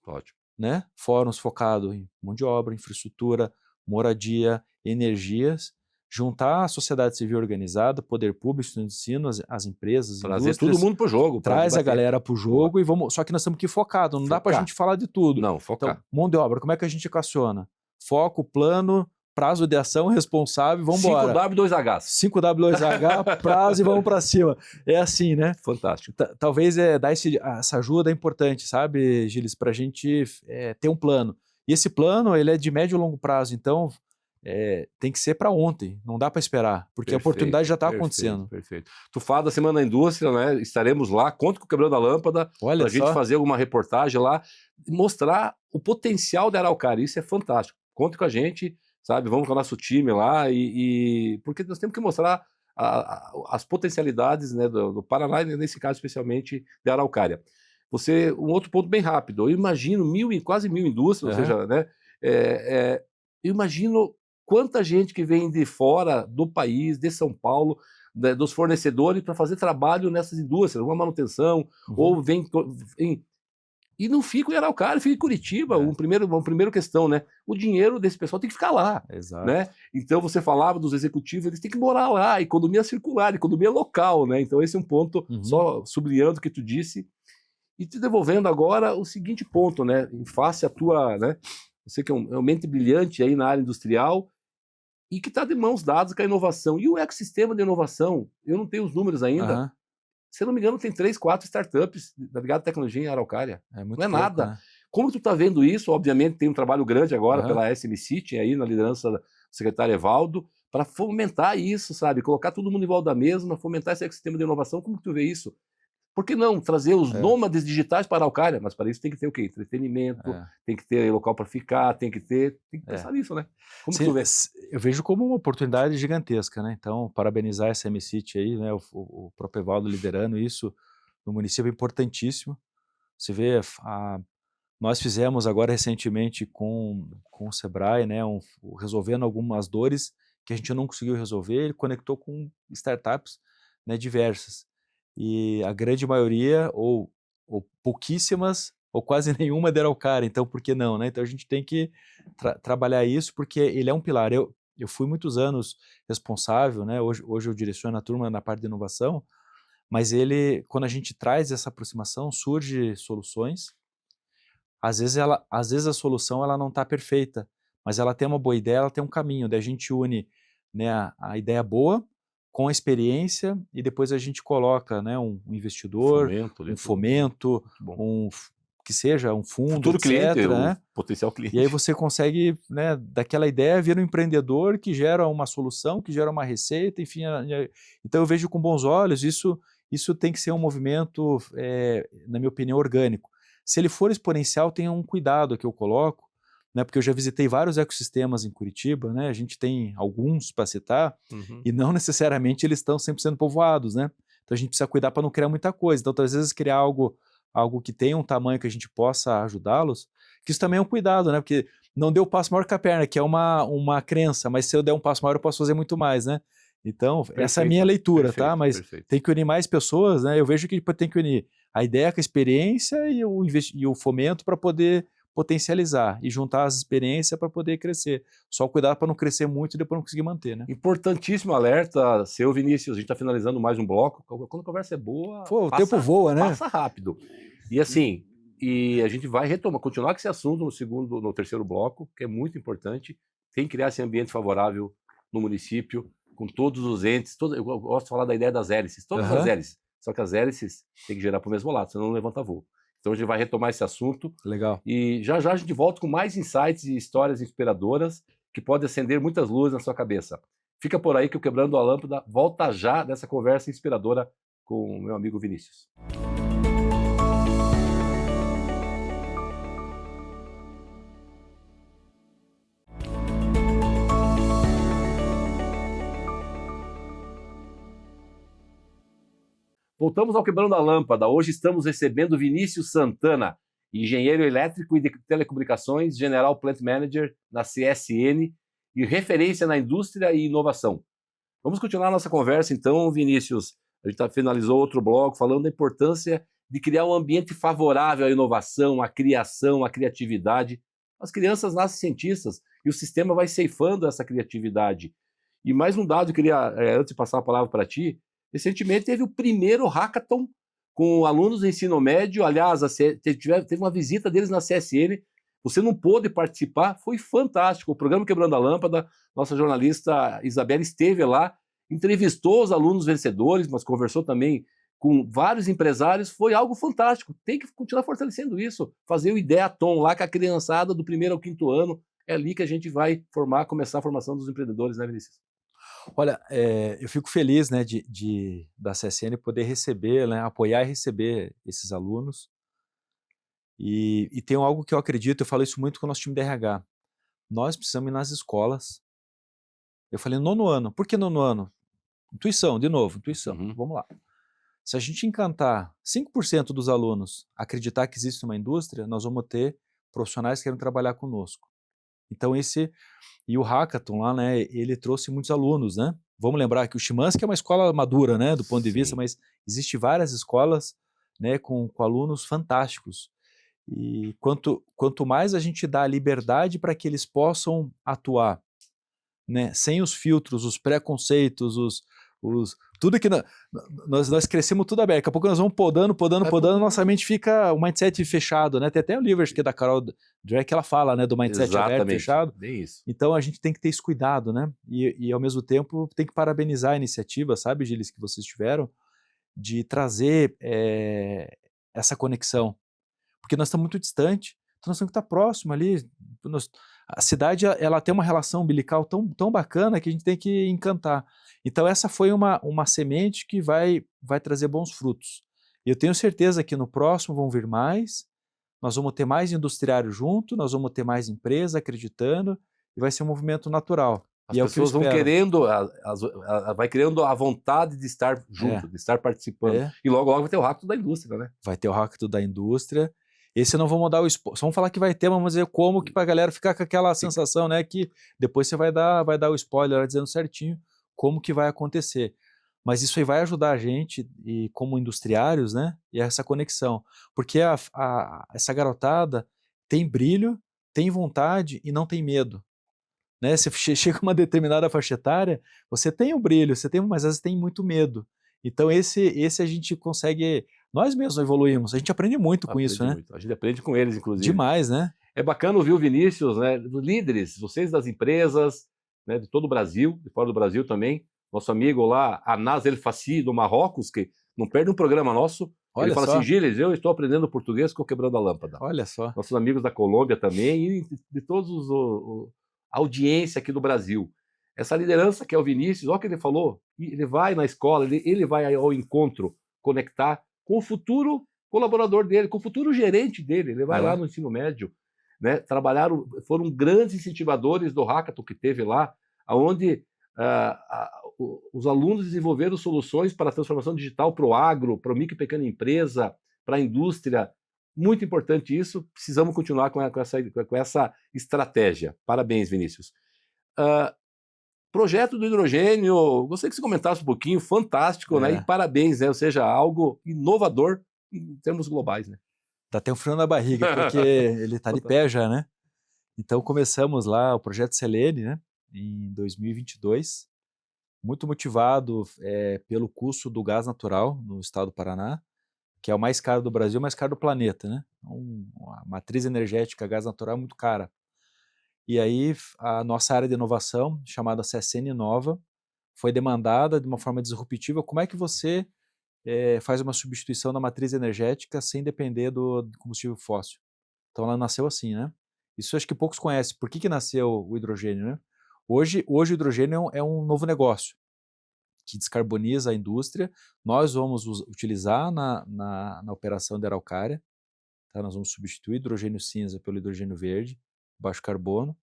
Speaker 2: Ótimo.
Speaker 3: Né? Fóruns focados em mão de obra, infraestrutura, moradia, energias, juntar a sociedade civil organizada, poder público, instituição de ensino, as empresas,
Speaker 2: trazer todo mundo para o jogo.
Speaker 3: Traz a galera para o jogo e vamos. Só que nós temos que ir focados, não dá para a gente falar de tudo.
Speaker 2: Não, focar.
Speaker 3: Então, mão de obra, como é que a gente equaciona? Foco, plano, prazo de ação, responsável, vamos embora.
Speaker 2: 5W2H.
Speaker 3: 5W2H, prazo e vamos para cima. É assim, né?
Speaker 2: Fantástico.
Speaker 3: Talvez dar essa ajuda é importante, sabe, Gilles, para a gente ter um plano. E esse plano, ele é de médio e longo prazo, então tem que ser para ontem, não dá para esperar, porque perfeito, a oportunidade já está acontecendo.
Speaker 2: Perfeito. Tu fala da Semana da Indústria, né? Estaremos lá, conta com o Quebrando a Lâmpada, para a gente fazer alguma reportagem lá, mostrar o potencial da Araucária, isso é fantástico. conte com a gente, sabe? Vamos com o nosso time lá porque nós temos que mostrar as potencialidades, né, do Paraná, e nesse caso especialmente da Araucária. Um outro ponto bem rápido, eu imagino quase 1.000 indústrias, ou seja, né, eu imagino quanta gente que vem de fora do país, de São Paulo, né, dos fornecedores, para fazer trabalho nessas indústrias, uma manutenção, ou vem e não fica em Araucária, fica em Curitiba, uma primeira questão, né? O dinheiro desse pessoal tem que ficar lá, né? Então você falava dos executivos, eles têm que morar lá, economia circular, economia local, né? Então esse é um ponto, só sublinhando o que tu disse, e te devolvendo agora o seguinte ponto, né? Em face à tua, né? Você que é uma mente brilhante aí na área industrial e que está de mãos dadas com a inovação. E o ecossistema de inovação, eu não tenho os números ainda, se eu não me engano, tem 3, 4 startups ligadas à tecnologia em Araucária. Não é nada. Né? Como tu está vendo isso? Obviamente tem um trabalho grande agora pela SM City, aí na liderança do secretário Evaldo, para fomentar isso, sabe? Colocar todo mundo em volta da mesma, fomentar esse ecossistema de inovação. Como que tu vê isso? Por que não trazer os nômades digitais para a Araucária? Mas para isso tem que ter o quê? Entretenimento, tem que ter local para ficar, tem que pensar nisso, né? Como que tu vê?
Speaker 3: Eu vejo como uma oportunidade gigantesca, né? Então, parabenizar essa SM-City aí, né? O próprio Evaldo liderando isso no município é importantíssimo. Você vê, nós fizemos agora recentemente com o Sebrae, né? Resolvendo algumas dores que a gente não conseguiu resolver, ele conectou com startups, né, diversas. E a grande maioria, ou pouquíssimas, ou quase nenhuma de Araucária, então por que não, né? Então a gente tem que trabalhar isso, porque ele é um pilar. Eu fui muitos anos responsável, né? Hoje eu direciono a turma na parte de inovação, mas quando a gente traz essa aproximação, surge soluções. Às vezes a solução ela não está perfeita, mas ela tem uma boa ideia, ela tem um caminho, daí a gente une, né, a ideia boa com a experiência e depois a gente coloca, né, um investidor, um fomento, que seja um fundo,
Speaker 2: futuro
Speaker 3: etc.
Speaker 2: cliente,
Speaker 3: né?
Speaker 2: Potencial cliente.
Speaker 3: E aí você consegue, né, daquela ideia vir um empreendedor que gera uma solução, que gera uma receita, enfim. Então eu vejo com bons olhos, isso tem que ser um movimento, na minha opinião, orgânico. Se ele for exponencial, tenha um cuidado que eu coloco, né, porque eu já visitei vários ecossistemas em Curitiba, né, a gente tem alguns para citar, e não necessariamente eles estão 100% povoados, né? Então a gente precisa cuidar para não criar muita coisa. Então, às vezes, criar algo que tenha um tamanho que a gente possa ajudá-los, que isso também é um cuidado, né? Porque não deu passo maior que a perna, que é uma crença, mas se eu der um passo maior, eu posso fazer muito mais, né? Então, essa é a minha leitura, tá? Mas tem que unir mais pessoas, né? Eu vejo que tem que unir a ideia com a experiência e o fomento para poder potencializar e juntar as experiências para poder crescer. Só cuidar para não crescer muito e depois não conseguir manter, né?
Speaker 2: Importantíssimo alerta, seu Vinícius. A gente está finalizando mais um bloco. Quando a conversa é boa,
Speaker 3: o tempo voa, né?
Speaker 2: Passa rápido. E assim, a gente vai continuar com esse assunto no terceiro bloco, que é muito importante. Tem que criar esse ambiente favorável no município, com todos os entes. Eu gosto de falar da ideia das hélices, todas as hélices. Só que as hélices tem que gerar para o mesmo lado, senão não levanta voo. Então a gente vai retomar esse assunto.
Speaker 3: Legal.
Speaker 2: E já a gente volta com mais insights e histórias inspiradoras que podem acender muitas luzes na sua cabeça. Fica por aí que o Quebrando a Lâmpada volta já dessa conversa inspiradora com o meu amigo Vinícius. Voltamos ao Quebrando a Lâmpada. Hoje estamos recebendo Vinícius Santana, engenheiro elétrico e de telecomunicações, General Plant Manager na CSN e referência na indústria e inovação. Vamos continuar a nossa conversa então, Vinícius. A gente finalizou outro bloco falando da importância de criar um ambiente favorável à inovação, à criação, à criatividade. As crianças nascem cientistas e o sistema vai ceifando essa criatividade. E mais um dado, eu queria, antes de passar a palavra para ti, recentemente teve o primeiro hackathon com alunos do ensino médio. Aliás, teve uma visita deles na CSN. Você não pôde participar, foi fantástico. O programa Quebrando a Lâmpada, nossa jornalista Isabela esteve lá, entrevistou os alunos vencedores, mas conversou também com vários empresários. Foi algo fantástico. Tem que continuar fortalecendo isso. Fazer o Ideaton lá com a criançada do 1º ao 5º ano. É ali que a gente vai começar a formação dos empreendedores, né, Vinícius?
Speaker 3: Olha, eu fico feliz, né, da CSN poder receber, né, apoiar e receber esses alunos. E tem algo que eu acredito, eu falo isso muito com o nosso time de RH. nós precisamos ir nas escolas. Eu falei, 9º ano. Por que 9º ano? Intuição, de novo, intuição.
Speaker 2: Uhum.
Speaker 3: Vamos lá. Se a gente encantar 5% dos alunos acreditar que existe uma indústria, nós vamos ter profissionais que querem trabalhar conosco. Então e o Hackathon lá, né, ele trouxe muitos alunos, né? Vamos lembrar que o Chimansky é uma escola madura, né, do ponto de vista,
Speaker 2: Sim.
Speaker 3: mas existe várias escolas, né, com alunos fantásticos. E quanto mais a gente dá liberdade para que eles possam atuar, né, sem os filtros, os preconceitos, tudo que nós crescemos tudo aberto. Daqui a pouco nós vamos podando, nossa mente fica o mindset fechado, né? Tem até um livro, acho que é da Carol Dweck, que ela fala, né, do mindset aberto, fechado.
Speaker 2: Bem isso.
Speaker 3: Então a gente tem que ter esse cuidado, né? E ao mesmo tempo tem que parabenizar a iniciativa, sabe, Gilles, que vocês tiveram, de trazer essa conexão. Porque nós estamos muito distante, então nós temos que estar próximo ali. A cidade, ela tem uma relação umbilical tão bacana que a gente tem que encantar. Então essa foi uma semente que vai trazer bons frutos. E eu tenho certeza que no próximo vão vir mais, nós vamos ter mais industriário junto, nós vamos ter mais empresa acreditando, e vai ser um movimento natural.
Speaker 2: As
Speaker 3: e
Speaker 2: pessoas vão querendo, vai criando a vontade de estar junto, de estar participando. E logo vai ter o Hackathon da indústria, né?
Speaker 3: Vai ter o Hackathon da indústria. Esse eu não vou mudar o spoiler, só vamos falar que vai ter, mas vamos dizer como que para a galera ficar com aquela sensação, né, que depois você vai dar o spoiler dizendo certinho como que vai acontecer. Mas isso aí vai ajudar a gente, e como industriários, né, e essa conexão. Porque essa garotada tem brilho, tem vontade e não tem medo. Né? Você chega a uma determinada faixa etária, você tem o brilho, mas às vezes tem muito medo. Então esse a gente consegue, nós mesmos evoluímos, a gente aprende muito com isso, né?
Speaker 2: A gente aprende com eles, inclusive.
Speaker 3: Demais, né?
Speaker 2: É bacana ouvir o Vinícius, né, dos líderes, vocês das empresas, né, de todo o Brasil, de fora do Brasil também. Nosso amigo lá, Anas El Fassi, do Marrocos, que não perde um programa nosso.
Speaker 3: Olha
Speaker 2: ele fala
Speaker 3: só.
Speaker 2: assim, Gilles, eu estou aprendendo português com Quebrando a Lâmpada.
Speaker 3: Olha só.
Speaker 2: Nossos amigos da Colômbia também e de todos a audiência aqui do Brasil. Essa liderança que é o Vinícius, olha o que ele falou, ele vai na escola, ele vai ao encontro conectar com o futuro colaborador dele, com o futuro gerente dele, ele vai lá no ensino médio, né? Foram grandes incentivadores do Hackathon que teve lá, onde os alunos desenvolveram soluções para a transformação digital para o agro, para a micro e pequena empresa, para a indústria. Muito importante isso, precisamos continuar com essa estratégia. Parabéns, Vinícius. Projeto do hidrogênio, gostaria que você comentasse um pouquinho, fantástico, né? E parabéns, né? Ou seja, algo inovador em termos globais, né?
Speaker 3: Dá até um frio na barriga, porque ele está de pé já, né? Então começamos lá o projeto Selene, né? Em 2022, muito motivado pelo custo do gás natural no estado do Paraná, que é o mais caro do Brasil, o mais caro do planeta, né? A matriz energética gás natural é muito cara. E aí a nossa área de inovação, chamada CSN Inova, foi demandada de uma forma disruptiva. Como é que você faz uma substituição da matriz energética sem depender do combustível fóssil? Então ela nasceu assim, né? Isso acho que poucos conhecem. Por que nasceu o hidrogênio, né? Hoje o hidrogênio é um novo negócio que descarboniza a indústria. Nós vamos utilizar na operação de Araucária. Tá? Nós vamos substituir hidrogênio cinza pelo hidrogênio verde, baixo carbono.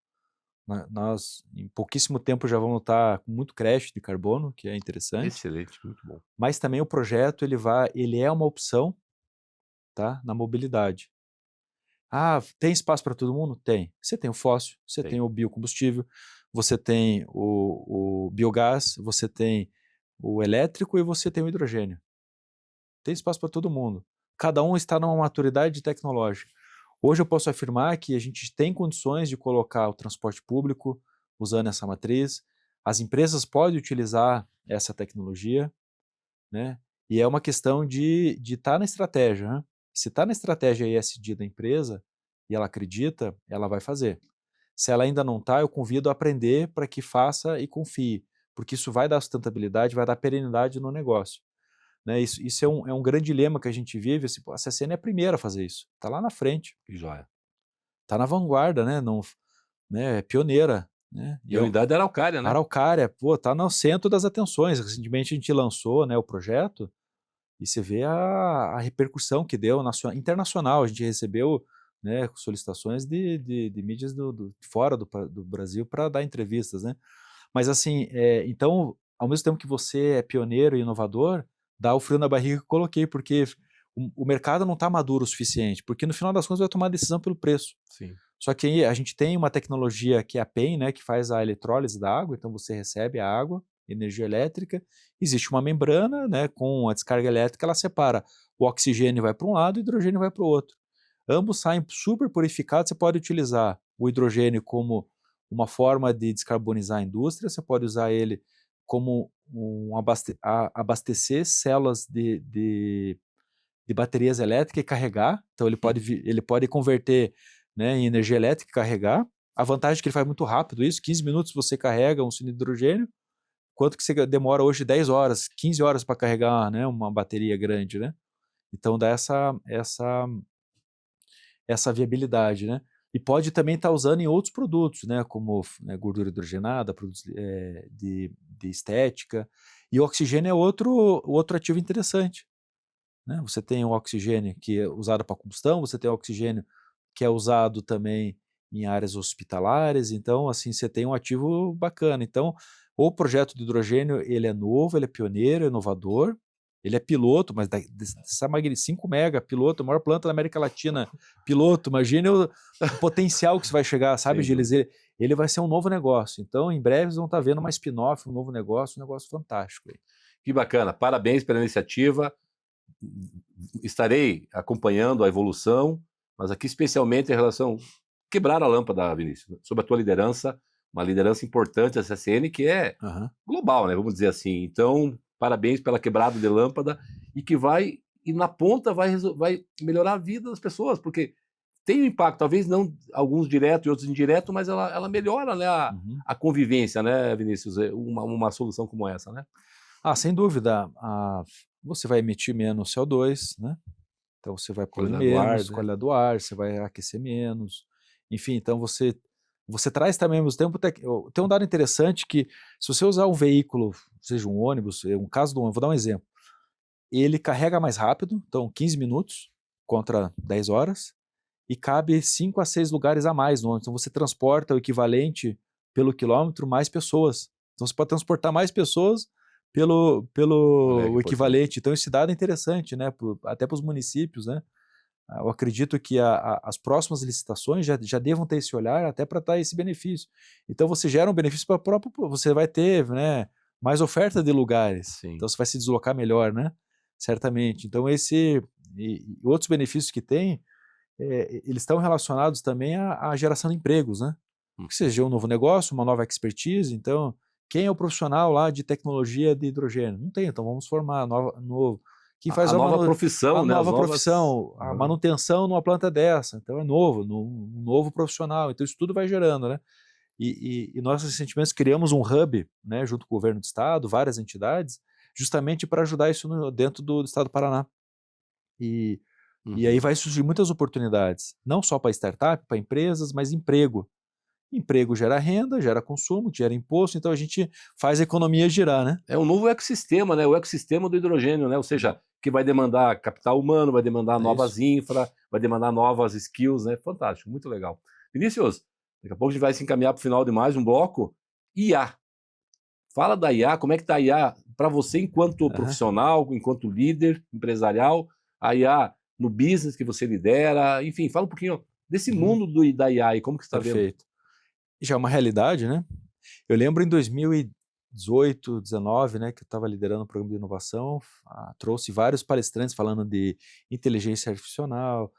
Speaker 3: Nós, em pouquíssimo tempo, já vamos estar com muito crédito de carbono, que é interessante.
Speaker 2: Excelente, muito bom.
Speaker 3: Mas também o projeto ele é uma opção, tá, na mobilidade. Tem espaço para todo mundo? Tem. Você tem o fóssil, você tem o biocombustível, você tem o biogás, você tem o elétrico e você tem o hidrogênio. Tem espaço para todo mundo. Cada um está numa maturidade tecnológica. Hoje eu posso afirmar que a gente tem condições de colocar o transporte público usando essa matriz. As empresas podem utilizar essa tecnologia, né? E é uma questão de estar na estratégia, né? Se está na estratégia ESG da empresa e ela acredita, ela vai fazer. Se ela ainda não está, eu convido a aprender para que faça e confie, porque isso vai dar sustentabilidade, vai dar perenidade no negócio. Né, isso é um grande dilema que a gente vive. Assim, a CSN é a primeira a fazer isso, está lá na frente, está na vanguarda, né, é pioneira. Né,
Speaker 2: e a unidade da Araucária, né?
Speaker 3: Araucária, está no centro das atenções. Recentemente a gente lançou, né, o projeto e você vê a repercussão que deu internacional. A gente recebeu né, solicitações de mídias fora do Brasil para dar entrevistas, né? Mas assim, então, ao mesmo tempo que você é pioneiro e inovador, dá o frio na barriga que eu coloquei, porque o mercado não está maduro o suficiente, porque no final das contas vai tomar decisão pelo preço.
Speaker 2: Sim.
Speaker 3: Só que aí a gente tem uma tecnologia que é a PEM, né, que faz a eletrólise da água, então você recebe a água, energia elétrica, existe uma membrana, né, com a descarga elétrica, ela separa o oxigênio vai para um lado e o hidrogênio vai para o outro. Ambos saem super purificados, você pode utilizar o hidrogênio como uma forma de descarbonizar a indústria, você pode usar ele como abastecer células de baterias elétricas e carregar, então ele pode converter, né, em energia elétrica e carregar. A vantagem é que ele faz muito rápido isso, 15 minutos você carrega um cilindro de hidrogênio, quanto que você demora hoje 10 horas, 15 horas para carregar, né, uma bateria grande, né? Então dá essa viabilidade, né? E pode também estar usando em outros produtos, né, como, né, gordura hidrogenada, produtos de estética, e o oxigênio é outro ativo interessante, né? Você tem o oxigênio que é usado para combustão, você tem o oxigênio que é usado também em áreas hospitalares, então assim você tem um ativo bacana. Então o projeto de hidrogênio ele é novo, ele é pioneiro, é inovador, ele é piloto, mas dessa magnitude 5 mega, piloto, a maior planta da América Latina, piloto, imagine o potencial que você vai chegar, sabe, Gilles? Ele vai ser um novo negócio, então em breve vocês vão estar vendo uma spin-off, um novo negócio, um negócio fantástico.
Speaker 2: Que bacana, parabéns pela iniciativa, estarei acompanhando a evolução, mas aqui especialmente em relação a quebrar a lâmpada, Vinícius, sob a tua liderança, uma liderança importante da CSN que é global, né, vamos dizer assim. Então, parabéns pela quebrada de lâmpada e que e na ponta vai melhorar a vida das pessoas, porque tem um impacto, talvez não alguns direto e outros indireto, mas ela melhora, né, a convivência, né, Vinícius, uma solução como essa, né?
Speaker 3: Sem dúvida, você vai emitir menos CO2, né? Então você vai poluir menos, qualidade do ar, você vai aquecer menos, enfim, então você traz também ao mesmo tempo, tem um dado interessante que se você usar um veículo, seja um ônibus, um caso do ônibus, vou dar um exemplo, ele carrega mais rápido, então 15 minutos contra 10 horas, e cabe 5 a 6 lugares a mais no ônibus, então você transporta o equivalente pelo quilômetro mais pessoas, então você pode transportar mais pessoas pelo equivalente, então esse dado é interessante, né, até para os municípios, né? Eu acredito que as próximas licitações já devam ter esse olhar até para dar esse benefício. Então você gera um benefício para você vai ter, né, mais oferta de lugares. Sim. Então você vai se deslocar melhor, né? Certamente. Então e outros benefícios que tem, eles estão relacionados também à geração de empregos, né? Que seja um novo negócio, uma nova expertise. Então, quem é o profissional lá de tecnologia de hidrogênio? Não tem, então vamos formar novo. Quem faz
Speaker 2: a nova profissão, né?
Speaker 3: Nova profissão, a manutenção numa planta dessa. Então é novo, um novo profissional. Então isso tudo vai gerando, né? E nós recentemente criamos um hub, né, junto com o governo do estado, várias entidades, justamente para ajudar isso dentro do estado do Paraná. E aí vai surgir muitas oportunidades, não só para startup, para empresas, mas emprego. Emprego gera renda, gera consumo, gera imposto, então a gente faz a economia girar, né?
Speaker 2: É um novo ecossistema, né? O ecossistema do hidrogênio, né? Ou seja, que vai demandar capital humano, vai demandar novas infra, vai demandar novas skills, né? Fantástico, muito legal. Vinícius, daqui a pouco a gente vai se encaminhar para o final de mais um bloco. IA. Fala da IA, como é que está a IA para você enquanto profissional, enquanto líder empresarial, a IA no business que você lidera, enfim, fala um pouquinho desse mundo da IA e como que você está vendo.
Speaker 3: Perfeito. Já é uma realidade, né? Eu lembro em 2018, 2019, né, que eu estava liderando o programa de inovação, trouxe vários palestrantes falando de inteligência artificial,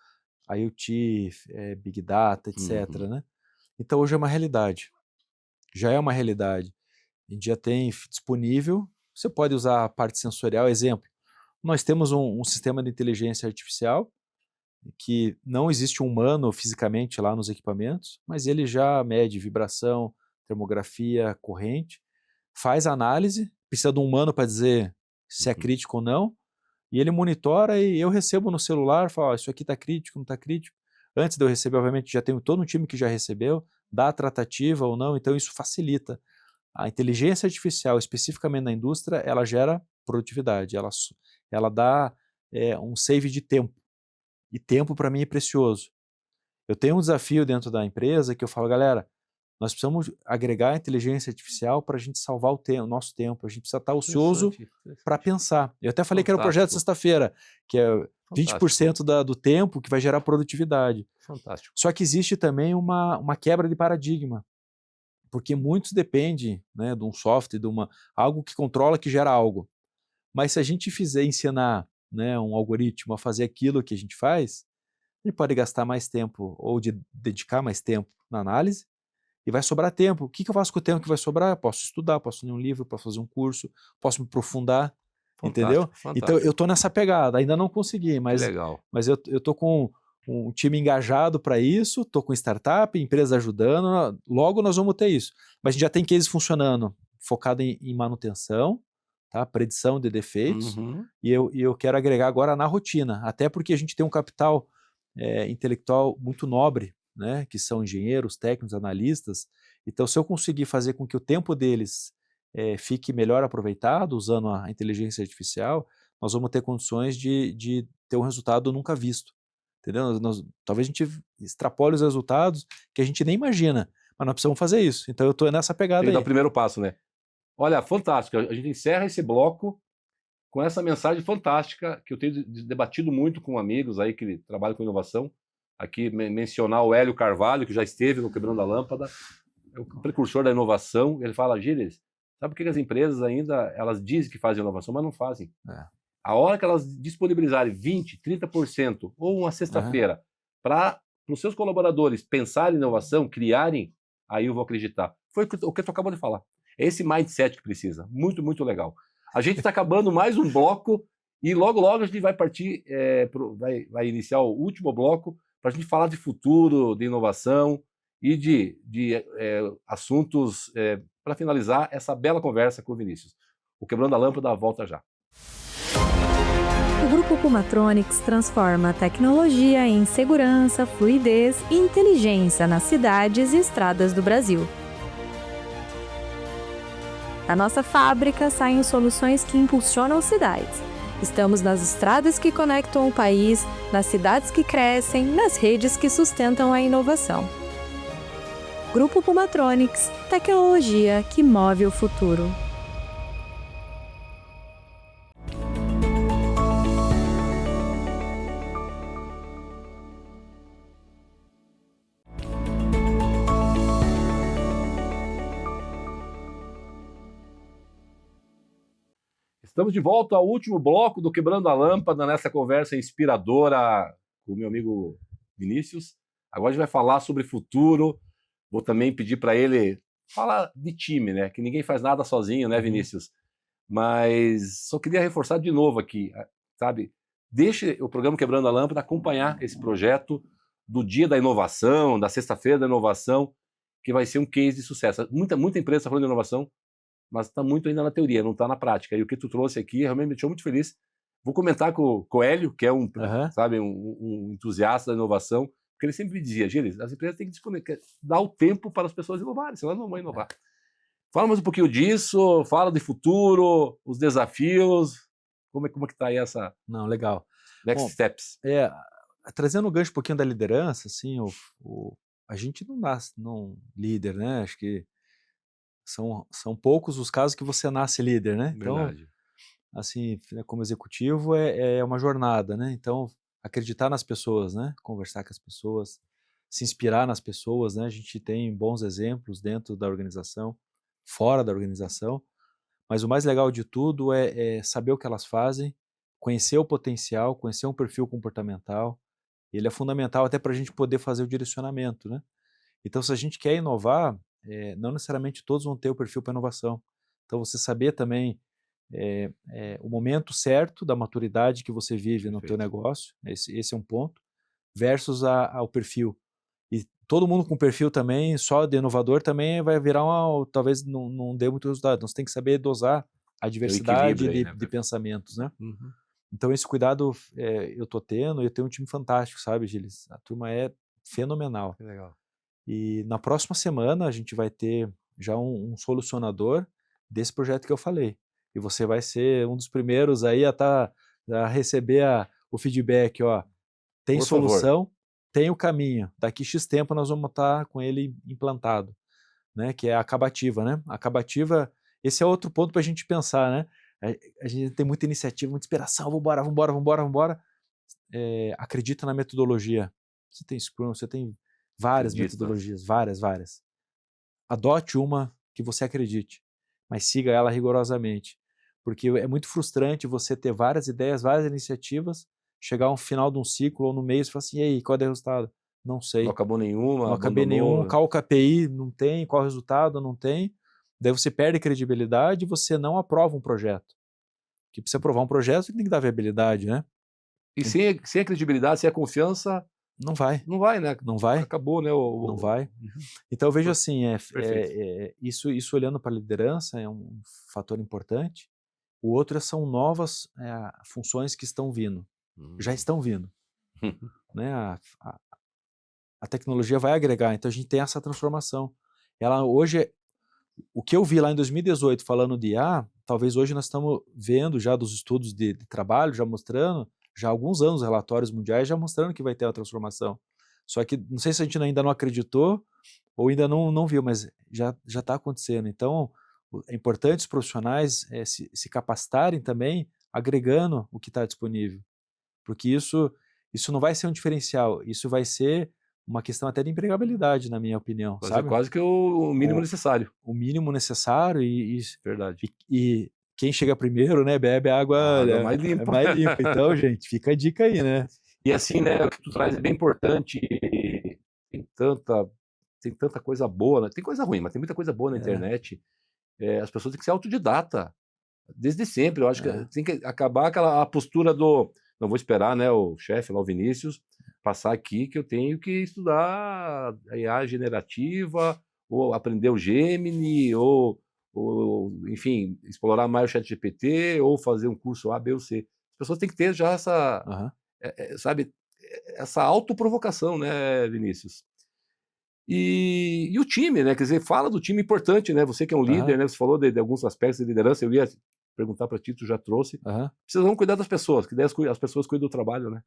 Speaker 3: IoT, Big Data, etc. Né? Então hoje é uma realidade. Já é uma realidade. A gente já tem disponível, você pode usar a parte sensorial, exemplo, nós temos um sistema de inteligência artificial que não existe um humano fisicamente lá nos equipamentos, mas ele já mede vibração, termografia, corrente, faz análise, precisa de um humano para dizer se é crítico ou não, e ele monitora e eu recebo no celular, falo, isso aqui está crítico, não está crítico. Antes de eu receber, obviamente, já tenho todo um time que já recebeu, dá a tratativa ou não, então isso facilita. A inteligência artificial, especificamente na indústria, ela gera produtividade, ela dá um save de tempo. E tempo para mim é precioso. Eu tenho um desafio dentro da empresa que eu falo, galera, nós precisamos agregar a inteligência artificial para a gente salvar o nosso tempo. A gente precisa estar ocioso para pensar. Eu até falei que era o projeto de sexta-feira, que é 20% do tempo que vai gerar produtividade.
Speaker 2: Fantástico.
Speaker 3: Só que existe também uma quebra de paradigma, porque muitos dependem, né, de um software, algo que controla, que gera algo. Mas se a gente ensinar, né, um algoritmo a fazer aquilo que a gente faz, ele pode gastar mais tempo ou dedicar mais tempo na análise e vai sobrar tempo. O que eu faço com o tempo que vai sobrar? Eu posso estudar, posso ler um livro, posso fazer um curso, posso me aprofundar, entendeu?
Speaker 2: Fantástico.
Speaker 3: Então eu estou nessa pegada, ainda não consegui, mas eu estou com um time engajado para isso, estou com startup, empresa ajudando, logo nós vamos ter isso. Mas a gente já tem cases funcionando, focado em manutenção, tá? Predição de defeitos, e eu quero agregar agora na rotina, até porque a gente tem um capital intelectual muito nobre, né? Que são engenheiros, técnicos, analistas. Então, se eu conseguir fazer com que o tempo deles fique melhor aproveitado, usando a inteligência artificial, nós vamos ter condições de ter um resultado nunca visto. Entendeu? Talvez a gente extrapole os resultados que a gente nem imagina, mas nós precisamos fazer isso. Então eu estou nessa pegada aí.
Speaker 2: Tem que dar o primeiro passo, né? Olha, fantástico. A gente encerra esse bloco com essa mensagem fantástica que eu tenho debatido muito com amigos aí que trabalham com inovação. Aqui mencionar o Hélio Carvalho, que já esteve no Quebrando a Lâmpada, é o precursor da inovação. Ele fala, Gilles, sabe por que as empresas ainda elas dizem que fazem inovação, mas não fazem? A hora que elas disponibilizarem 20%, 30% ou uma sexta-feira para os seus colaboradores pensarem em inovação, criarem, aí eu vou acreditar. Foi o que tu acabou de falar. É esse mindset que precisa. Muito, muito legal. A gente está acabando mais um bloco e logo, logo a gente vai partir, vai iniciar o último bloco para a gente falar de futuro, de inovação e de assuntos para finalizar essa bela conversa com o Vinícius. O Quebrando a Lâmpada volta já.
Speaker 5: O Grupo Pumatronics transforma a tecnologia em segurança, fluidez e inteligência nas cidades e estradas do Brasil. Da nossa fábrica saem soluções que impulsionam cidades. Estamos nas estradas que conectam o país, nas cidades que crescem, nas redes que sustentam a inovação. Grupo Pumatronics, tecnologia que move o futuro.
Speaker 2: Estamos de volta ao último bloco do Quebrando a Lâmpada, nessa conversa inspiradora com o meu amigo Vinícius. Agora a gente vai falar sobre futuro. Vou também pedir para ele falar de time, né? Que ninguém faz nada sozinho, né, Vinícius? Mas só queria reforçar de novo aqui, sabe? Deixe o programa Quebrando a Lâmpada acompanhar esse projeto do Dia da Inovação, da Sexta-feira da Inovação, que vai ser um case de sucesso. Muita empresa está falando de inovação, mas está muito ainda na teoria, não está na prática. E o que tu trouxe aqui realmente me deixou muito feliz. Vou comentar com o Hélio, que é sabe, um entusiasta da inovação, porque ele sempre me dizia, Gilles, as empresas têm que dar o tempo para as pessoas inovarem, senão elas não vão inovar. Fala mais um pouquinho disso, fala de futuro, os desafios, como é que está aí essa...
Speaker 3: Não, legal.
Speaker 2: Next steps.
Speaker 3: Trazendo um gancho um pouquinho da liderança, assim, a gente não nasce líder, né? Acho que são poucos os casos que você nasce líder, né? Então,
Speaker 2: verdade.
Speaker 3: Assim, como executivo é uma jornada, né? Então, acreditar nas pessoas, né? Conversar com as pessoas, se inspirar nas pessoas, né? A gente tem bons exemplos dentro da organização, fora da organização, mas o mais legal de tudo é saber o que elas fazem, conhecer o potencial, conhecer um perfil comportamental. Ele é fundamental até para a gente poder fazer o direcionamento, né? Então, se a gente quer inovar, não necessariamente todos vão ter o perfil para inovação. Então, você saber também o momento certo da maturidade que você vive no teu negócio, esse é um ponto, versus ao perfil. E todo mundo com perfil também, só de inovador, também vai virar talvez não dê muito resultado. Então, você tem que saber dosar a diversidade de pensamentos, né?
Speaker 2: Uhum.
Speaker 3: Então, esse cuidado eu estou tendo, e eu tenho um time fantástico, sabe, Gilles? A turma é fenomenal.
Speaker 2: Que legal.
Speaker 3: E na próxima semana a gente vai ter já um solucionador desse projeto que eu falei. E você vai ser um dos primeiros aí a receber o feedback, ó. Tem
Speaker 2: Por
Speaker 3: solução,
Speaker 2: favor.
Speaker 3: tem o caminho, daqui X tempo nós vamos estar com ele implantado, né? Que é a acabativa, né? A acabativa, esse é outro ponto para a gente pensar, né? A gente tem muita iniciativa, muita inspiração, vambora. Acredita na metodologia. Você tem Scrum, você tem várias metodologias, várias. Adote uma que você acredite, mas siga ela rigorosamente, porque é muito frustrante você ter várias ideias, várias iniciativas, chegar ao final de um ciclo ou no mês e falar assim, e aí, qual é o resultado? Não sei.
Speaker 2: Não acabou nenhuma,
Speaker 3: Não acabei nenhum, qual o KPI? Não tem, qual o resultado? Não tem. Daí você perde credibilidade e você não aprova um projeto. Porque para você aprovar um projeto, você tem que dar viabilidade, né?
Speaker 2: E sem a credibilidade, sem a confiança,
Speaker 3: não vai,
Speaker 2: né?
Speaker 3: Não vai.
Speaker 2: Acabou, né?
Speaker 3: Não vai. Então eu vejo assim, isso olhando para a liderança é um fator importante. O outro são novas funções que estão vindo. Já estão vindo. Né? A tecnologia vai agregar, então a gente tem essa transformação. Ela hoje, o que eu vi lá em 2018 falando de IA, talvez hoje nós estamos vendo já dos estudos de trabalho, já mostrando, já há alguns anos, relatórios mundiais já mostrando que vai ter a transformação. Só que não sei se a gente ainda não acreditou ou ainda não viu, mas já está acontecendo. Então, é importante os profissionais se capacitarem também, agregando o que está disponível. Porque isso não vai ser um diferencial, isso vai ser uma questão até de empregabilidade, na minha opinião.
Speaker 2: Mas
Speaker 3: sabe?
Speaker 2: É quase que o mínimo necessário.
Speaker 3: O mínimo necessário
Speaker 2: Verdade.
Speaker 3: E quem chega primeiro, né, bebe água
Speaker 2: mais limpa.
Speaker 3: Mais limpa. Então, gente, fica a dica aí, né?
Speaker 2: E assim, né, o que tu traz é bem importante. Tem tanta coisa boa, né? Tem coisa ruim, mas tem muita coisa boa na internet. As pessoas têm que ser autodidata, desde sempre. Eu acho que tem que acabar a postura do... Não vou esperar, né, o chefe lá, o Vinícius, passar aqui que eu tenho que estudar a IA generativa, ou aprender o Gemini, ou enfim, explorar mais o ChatGPT, ou fazer um curso A, B ou C. As pessoas têm que ter já essa, sabe, essa autoprovocação, né, Vinícius? E o time, né? Quer dizer, fala do time importante, né? Você que é um líder, né? Você falou de alguns aspectos de liderança, eu ia perguntar para ti, tu já trouxe. Precisamos cuidar das pessoas, que daí as pessoas cuidam do trabalho, né?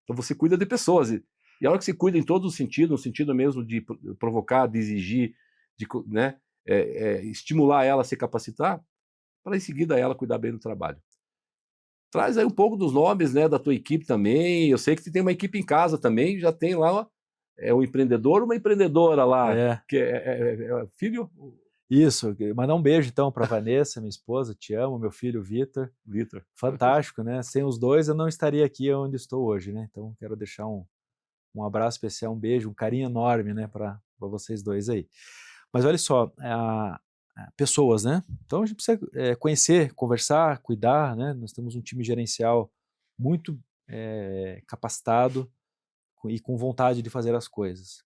Speaker 2: Então você cuida de pessoas. E a hora que você cuida em todos os sentidos, no sentido mesmo de provocar, de exigir, de, né? Estimular ela a se capacitar, para em seguida ela cuidar bem do trabalho. Traz aí um pouco dos nomes, né, da tua equipe também. Eu sei que você tem uma equipe em casa também, já tem lá um empreendedor, uma empreendedora lá, que é filho?
Speaker 3: Isso, mandar um beijo então para Vanessa, minha esposa, te amo, meu filho Vitor. Fantástico, né? Sem os dois eu não estaria aqui onde estou hoje, né? Então quero deixar um abraço especial, um beijo, um carinho enorme, né, para vocês dois aí. Mas olha só, pessoas, né? Então a gente precisa conhecer, conversar, cuidar, né? Nós temos um time gerencial muito capacitado e com vontade de fazer as coisas.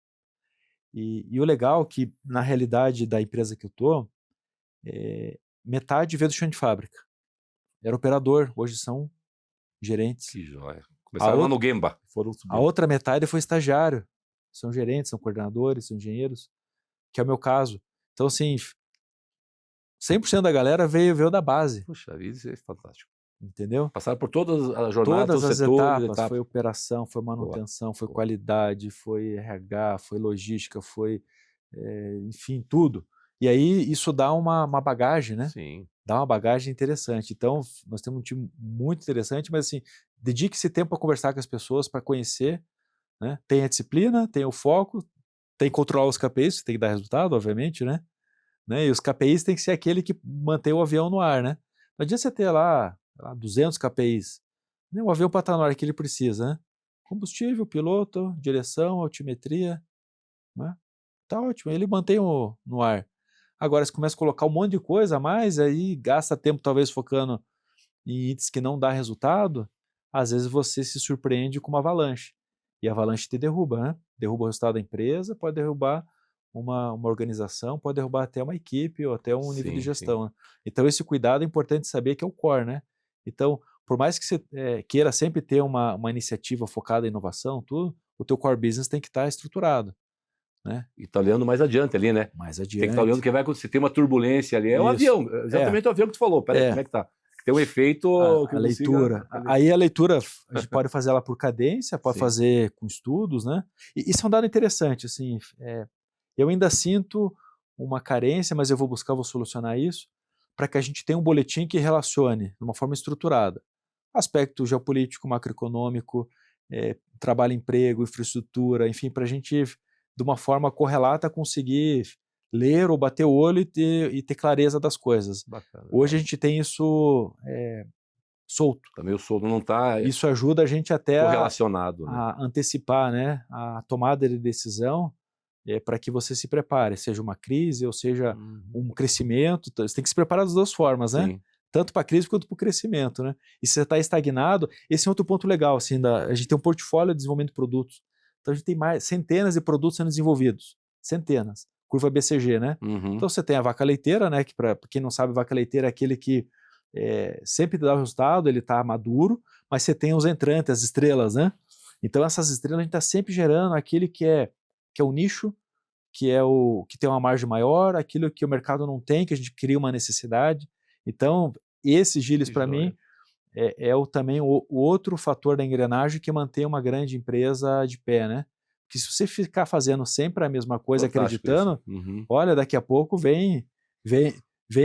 Speaker 3: E o legal é que, na realidade da empresa que eu estou, metade veio do chão de fábrica. Era operador, hoje são gerentes.
Speaker 2: Que joia. Começaram lá no Gemba.
Speaker 3: A outra metade foi estagiário. São gerentes, são coordenadores, são engenheiros, que é o meu caso. Então, assim, 100% da galera veio da base.
Speaker 2: Puxa vida, isso é fantástico.
Speaker 3: Entendeu?
Speaker 2: Passaram por todas as jornadas,
Speaker 3: todas as etapas. Foi operação, foi manutenção, foi qualidade, foi RH, foi logística, foi, enfim, tudo. E aí isso dá uma bagagem, né?
Speaker 2: Sim.
Speaker 3: Dá uma bagagem interessante. Então, nós temos um time muito interessante, mas assim, dedique-se tempo para conversar com as pessoas, para conhecer, né? Tem a disciplina, tem o foco, tem que controlar os KPIs, tem que dar resultado, obviamente, né? E os KPIs tem que ser aquele que mantém o avião no ar, né? Não adianta você ter lá 200 KPIs. O avião para estar no ar que ele precisa, né? Combustível, piloto, direção, altimetria, né? Tá ótimo, ele mantém no ar. Agora, se começa a colocar um monte de coisa a mais, aí gasta tempo talvez focando em itens que não dá resultado, às vezes você se surpreende com uma avalanche. E a avalanche te derruba, né? Derruba o resultado da empresa, pode derrubar uma organização, pode derrubar até uma equipe ou até um nível de gestão. Né? Então, esse cuidado é importante saber que é o core, né? Então, por mais que você queira sempre ter uma iniciativa focada em inovação, tudo, o teu core business tem que estar estruturado. Né?
Speaker 2: E tá olhando mais adiante ali, né?
Speaker 3: Mais adiante.
Speaker 2: Tem que estar olhando o que vai acontecer. Tem uma turbulência ali. É um avião, exatamente o avião que tu falou. Peraí, como é que tá? tem um efeito que
Speaker 3: A
Speaker 2: eu consiga-
Speaker 3: leitura. Aí a leitura, a gente pode fazer ela por cadência, pode
Speaker 2: Sim.
Speaker 3: fazer com estudos, né? E isso é um dado interessante, assim, eu ainda sinto uma carência, mas eu vou solucionar isso, para que a gente tenha um boletim que relacione, de uma forma estruturada, aspecto geopolítico, macroeconômico, trabalho, emprego, infraestrutura, enfim, para a gente, de uma forma correlata, conseguir ler ou bater o olho e ter clareza das coisas.
Speaker 2: Bacana.
Speaker 3: Hoje a gente tem isso solto.
Speaker 2: Também o sono não está
Speaker 3: Isso ajuda a gente até
Speaker 2: correlacionado, né?
Speaker 3: a antecipar, né, a tomada de decisão para que você se prepare, seja uma crise ou seja um crescimento. Você tem que se preparar das duas formas, né?
Speaker 2: Sim.
Speaker 3: Tanto para a crise quanto para o crescimento, né? E se você está estagnado, esse é outro ponto legal, assim, a gente tem um portfólio de desenvolvimento de produtos. Então a gente tem centenas de produtos sendo desenvolvidos, centenas, curva BCG, né?
Speaker 2: Uhum.
Speaker 3: Então você tem a vaca leiteira, né? Que para quem não sabe, vaca leiteira é aquele que sempre dá o resultado, ele está maduro, mas você tem os entrantes, as estrelas, né? Então essas estrelas a gente está sempre gerando aquele que é o nicho, que é o que tem uma margem maior, aquilo que o mercado não tem, que a gente cria uma necessidade. Então esse, Gilles, para mim também o outro fator da engrenagem que mantém uma grande empresa de pé, né? Porque se você ficar fazendo sempre a mesma coisa,
Speaker 2: Fantástico
Speaker 3: acreditando,
Speaker 2: isso. Uhum.
Speaker 3: olha, daqui a pouco vem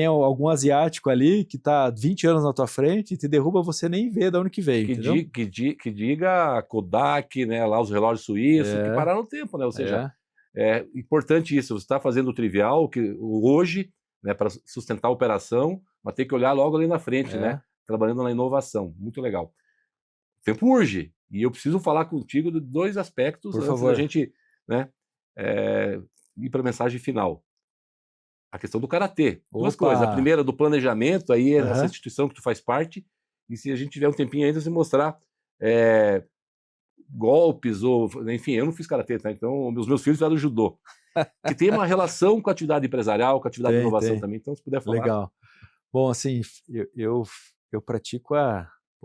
Speaker 3: algum asiático ali que está 20 anos na tua frente e te derruba, você nem vê de onde que veio, entendeu?
Speaker 2: Que diga a Kodak, né, lá os relógios suíços, que pararam no tempo, né? Ou seja, é importante isso. Você está fazendo o trivial, que hoje, né, para sustentar a operação, mas tem que olhar logo ali na frente, né? Trabalhando na inovação. Muito legal. O tempo urge. E eu preciso falar contigo de dois aspectos
Speaker 3: Por
Speaker 2: antes
Speaker 3: favor.
Speaker 2: da gente, né, ir para a mensagem final. A questão do karatê. Duas
Speaker 3: Opa!
Speaker 2: coisas. A primeira, do planejamento, aí
Speaker 3: Aham.
Speaker 2: essa instituição que tu faz parte, e se a gente tiver um tempinho ainda, você mostrar golpes, ou enfim, eu não fiz karatê, tá? Então os meus filhos fizeram judô. Que tem uma relação com a atividade empresarial, com a atividade de inovação
Speaker 3: Tem.
Speaker 2: também. Então, se puder falar.
Speaker 3: Legal. Bom, assim, eu pratico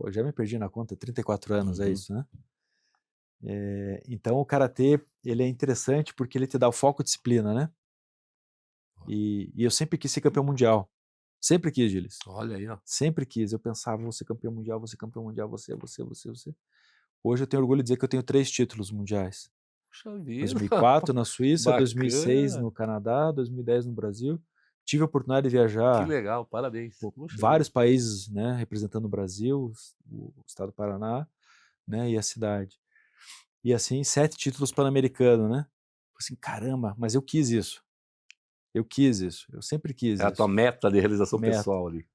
Speaker 3: já me perdi na conta, 34 anos, é isso, né? Então o karatê, ele é interessante porque ele te dá o foco e disciplina, né? E eu sempre quis ser campeão mundial. Sempre quis, Gilles.
Speaker 2: Olha aí, ó.
Speaker 3: Sempre quis. Eu pensava, vou ser campeão mundial, você. Hoje eu tenho orgulho de dizer que eu tenho 3 títulos mundiais.
Speaker 2: Puxa vida.
Speaker 3: 2004 na Suíça,
Speaker 2: Bacana.
Speaker 3: 2006 no Canadá, 2010 no Brasil. Tive a oportunidade de viajar
Speaker 2: Que legal, parabéns.
Speaker 3: vários países, né, representando o Brasil, o estado do Paraná, né, e a cidade. E assim, 7 títulos pan-americanos, né? Assim, caramba, mas eu quis isso. Eu sempre quis
Speaker 2: É a
Speaker 3: isso.
Speaker 2: tua meta de realização
Speaker 3: Meta.
Speaker 2: pessoal ali.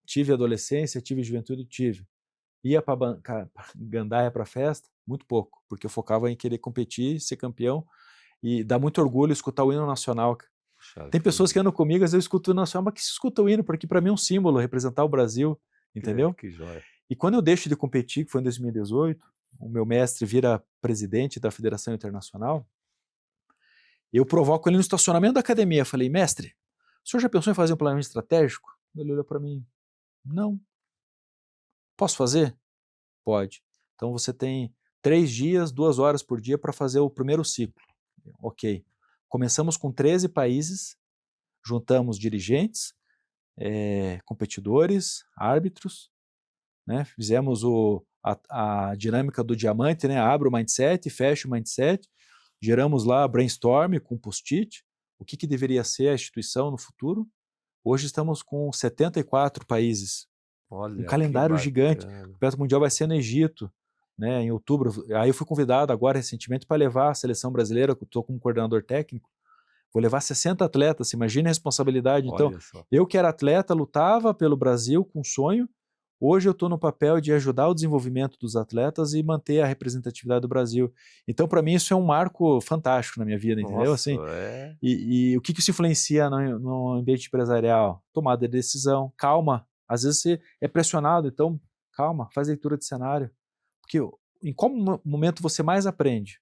Speaker 3: Tive adolescência, tive juventude, tive. Ia para gandaia para festa? Muito pouco, porque eu focava em querer competir, ser campeão, e dá muito orgulho escutar o hino nacional.
Speaker 2: Puxa
Speaker 3: Tem pessoas
Speaker 2: vida.
Speaker 3: que andam comigo, às vezes eu escuto o hino nacional, mas que se escuta o hino, porque para mim é um símbolo, representar o Brasil, entendeu?
Speaker 2: Que joia.
Speaker 3: E quando eu deixo de competir, que foi em 2018, o meu mestre vira presidente da Federação Internacional, eu provoco ele no estacionamento da academia. Falei, mestre, o senhor já pensou em fazer um planejamento estratégico? Ele olhou para mim, não. Posso fazer? Pode. Então você tem 3 dias, 2 horas por dia para fazer o primeiro ciclo. Ok. Começamos com 13 países, juntamos dirigentes, competidores, árbitros, né? Fizemos a dinâmica do diamante, né? Abre o mindset, fecha o mindset, geramos lá brainstorm com post-it, o que deveria ser a instituição no futuro. Hoje estamos com 74 países,
Speaker 2: Olha,
Speaker 3: um calendário
Speaker 2: que
Speaker 3: gigante.
Speaker 2: bacana.
Speaker 3: O Campeonato Mundial vai ser no Egito, né, em outubro. Aí eu fui convidado agora recentemente para levar a seleção brasileira, que eu estou como coordenador técnico. Vou levar 60 atletas, imagina a responsabilidade. Então,
Speaker 2: Olha só.
Speaker 3: eu que era atleta, lutava pelo Brasil com sonho. Hoje eu estou no papel de ajudar o desenvolvimento dos atletas e manter a representatividade do Brasil. Então, para mim, isso é um marco fantástico na minha vida, entendeu?
Speaker 2: Nossa,
Speaker 3: Assim, e o que isso influencia no ambiente empresarial? Tomada de decisão, calma. Às vezes você é pressionado, então calma, faz leitura de cenário. Porque em qual momento você mais aprende?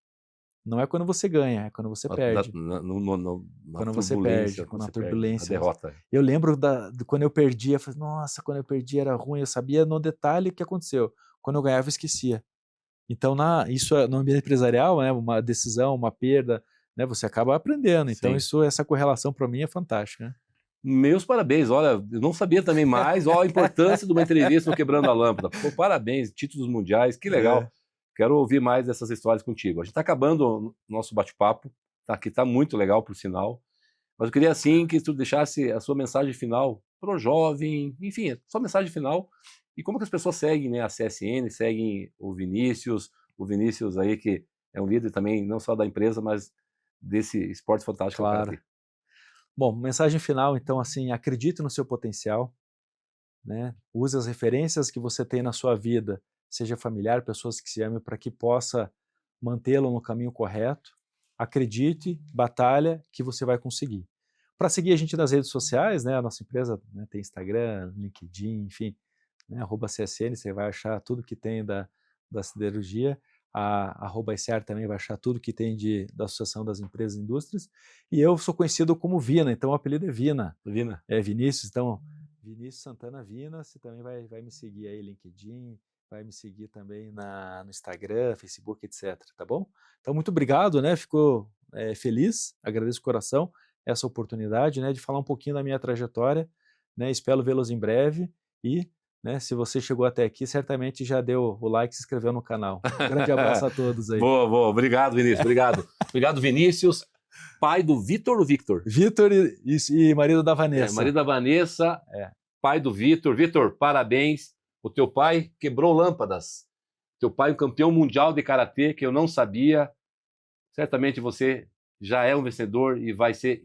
Speaker 3: Não é quando você ganha, é quando você perde.
Speaker 2: Quando
Speaker 3: você perde, quando a turbulência.
Speaker 2: A derrota.
Speaker 3: Eu lembro de quando eu perdia, eu falei, nossa, quando eu perdi era ruim, eu sabia no detalhe o que aconteceu. Quando eu ganhava, eu esquecia. Então, isso no ambiente empresarial, né, uma decisão, uma perda, né, você acaba aprendendo. Então,
Speaker 2: Sim.
Speaker 3: essa correlação para mim é fantástica. Né?
Speaker 2: Meus parabéns, olha, eu não sabia também mais, a importância de uma entrevista no Quebrando a Lâmpada. Pô, parabéns, títulos mundiais, que legal. Quero ouvir mais dessas histórias contigo. A gente está acabando o nosso bate-papo, tá, que está muito legal, por sinal. Mas eu queria, assim, que tu deixasse a sua mensagem final para o jovem, enfim, a sua mensagem final. E como que as pessoas seguem, né, a CSN, seguem o Vinícius aí, que é um líder também, não só da empresa, mas desse esporte fantástico.
Speaker 3: Claro. Bom, mensagem final, então, assim, acredite no seu potencial, né? Use as referências que você tem na sua vida, seja familiar, pessoas que se amem, para que possa mantê-lo no caminho correto. Acredite, batalha, que você vai conseguir. Para seguir a gente nas redes sociais, né? A nossa empresa, né, tem Instagram, LinkedIn, enfim, né, @CSN, você vai achar tudo que tem da siderurgia. A @ICER também vai achar tudo que tem da Associação das Empresas e Indústrias, e eu sou conhecido como Vina, então o apelido é Vina. É Vinícius, então Vinícius Santana Vina, você também vai me seguir aí, LinkedIn, vai me seguir também no Instagram, Facebook, etc, tá bom? Então muito obrigado, né, fico feliz, agradeço o coração essa oportunidade, né, de falar um pouquinho da minha trajetória, né, espero vê-los em breve e, né, se você chegou até aqui, certamente já deu o like e se inscreveu no canal. Um grande abraço a todos aí.
Speaker 2: Boa. Obrigado, Vinícius. Obrigado. Obrigado, Vinícius. Pai do Vitor ou Victor?
Speaker 3: Vitor e marido da Vanessa.
Speaker 2: Marido da Vanessa, pai do Vitor. Vitor, parabéns. O teu pai quebrou lâmpadas. Teu pai é um campeão mundial de karatê, que eu não sabia. Certamente você já é um vencedor e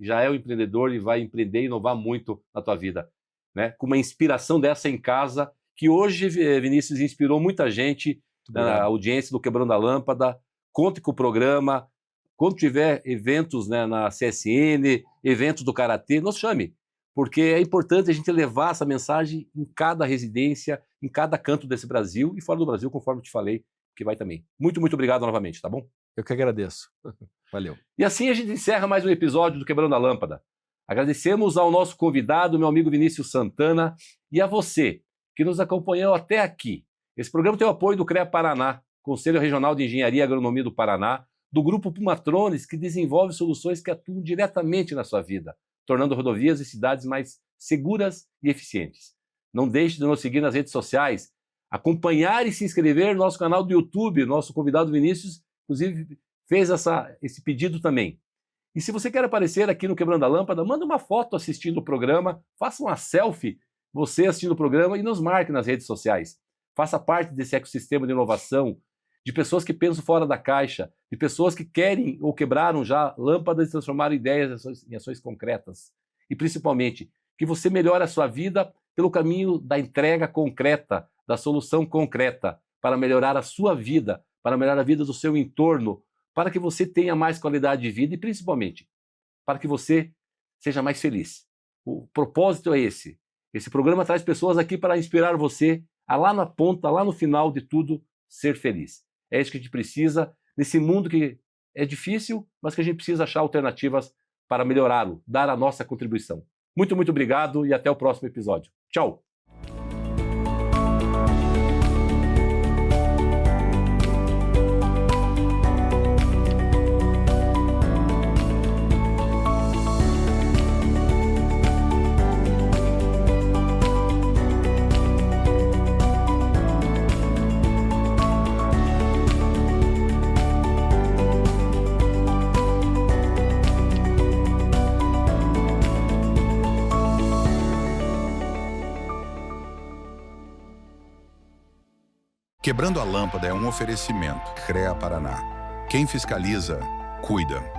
Speaker 2: já é um empreendedor e vai empreender e inovar muito na tua vida. Né, com uma inspiração dessa em casa, que hoje, Vinícius, inspirou muita gente na audiência do Quebrando a Lâmpada. Conte com o programa, quando tiver eventos, né, na CSN, eventos do Karatê, nos chame, porque é importante a gente levar essa mensagem em cada residência, em cada canto desse Brasil e fora do Brasil, conforme eu te falei, que vai também. Muito, muito obrigado novamente, tá bom?
Speaker 3: Eu que agradeço. Valeu.
Speaker 2: E assim a gente encerra mais um episódio do Quebrando a Lâmpada. Agradecemos ao nosso convidado, meu amigo Vinícius Santana, e a você que nos acompanhou até aqui. Esse programa tem o apoio do CREA Paraná, Conselho Regional de Engenharia e Agronomia do Paraná, do Grupo Pumatrones, que desenvolve soluções que atuam diretamente na sua vida, tornando rodovias e cidades mais seguras e eficientes. Não deixe de nos seguir nas redes sociais, acompanhar e se inscrever no nosso canal do YouTube. Nosso convidado Vinícius, inclusive, fez esse pedido também. E se você quer aparecer aqui no Quebrando a Lâmpada, manda uma foto assistindo o programa, faça uma selfie, você assistindo o programa, e nos marque nas redes sociais. Faça parte desse ecossistema de inovação, de pessoas que pensam fora da caixa, de pessoas que querem ou quebraram já lâmpadas e transformaram ideias em ações concretas. E principalmente, que você melhore a sua vida pelo caminho da entrega concreta, da solução concreta, para melhorar a sua vida, para melhorar a vida do seu entorno, para que você tenha mais qualidade de vida e, principalmente, para que você seja mais feliz. O propósito é esse. Esse programa traz pessoas aqui para inspirar você a lá na ponta, lá no final de tudo, ser feliz. É isso que a gente precisa nesse mundo que é difícil, mas que a gente precisa achar alternativas para melhorá-lo, dar a nossa contribuição. Muito, muito obrigado e até o próximo episódio. Tchau!
Speaker 1: Quebrando a Lâmpada é um oferecimento. CREA Paraná. Quem fiscaliza, cuida.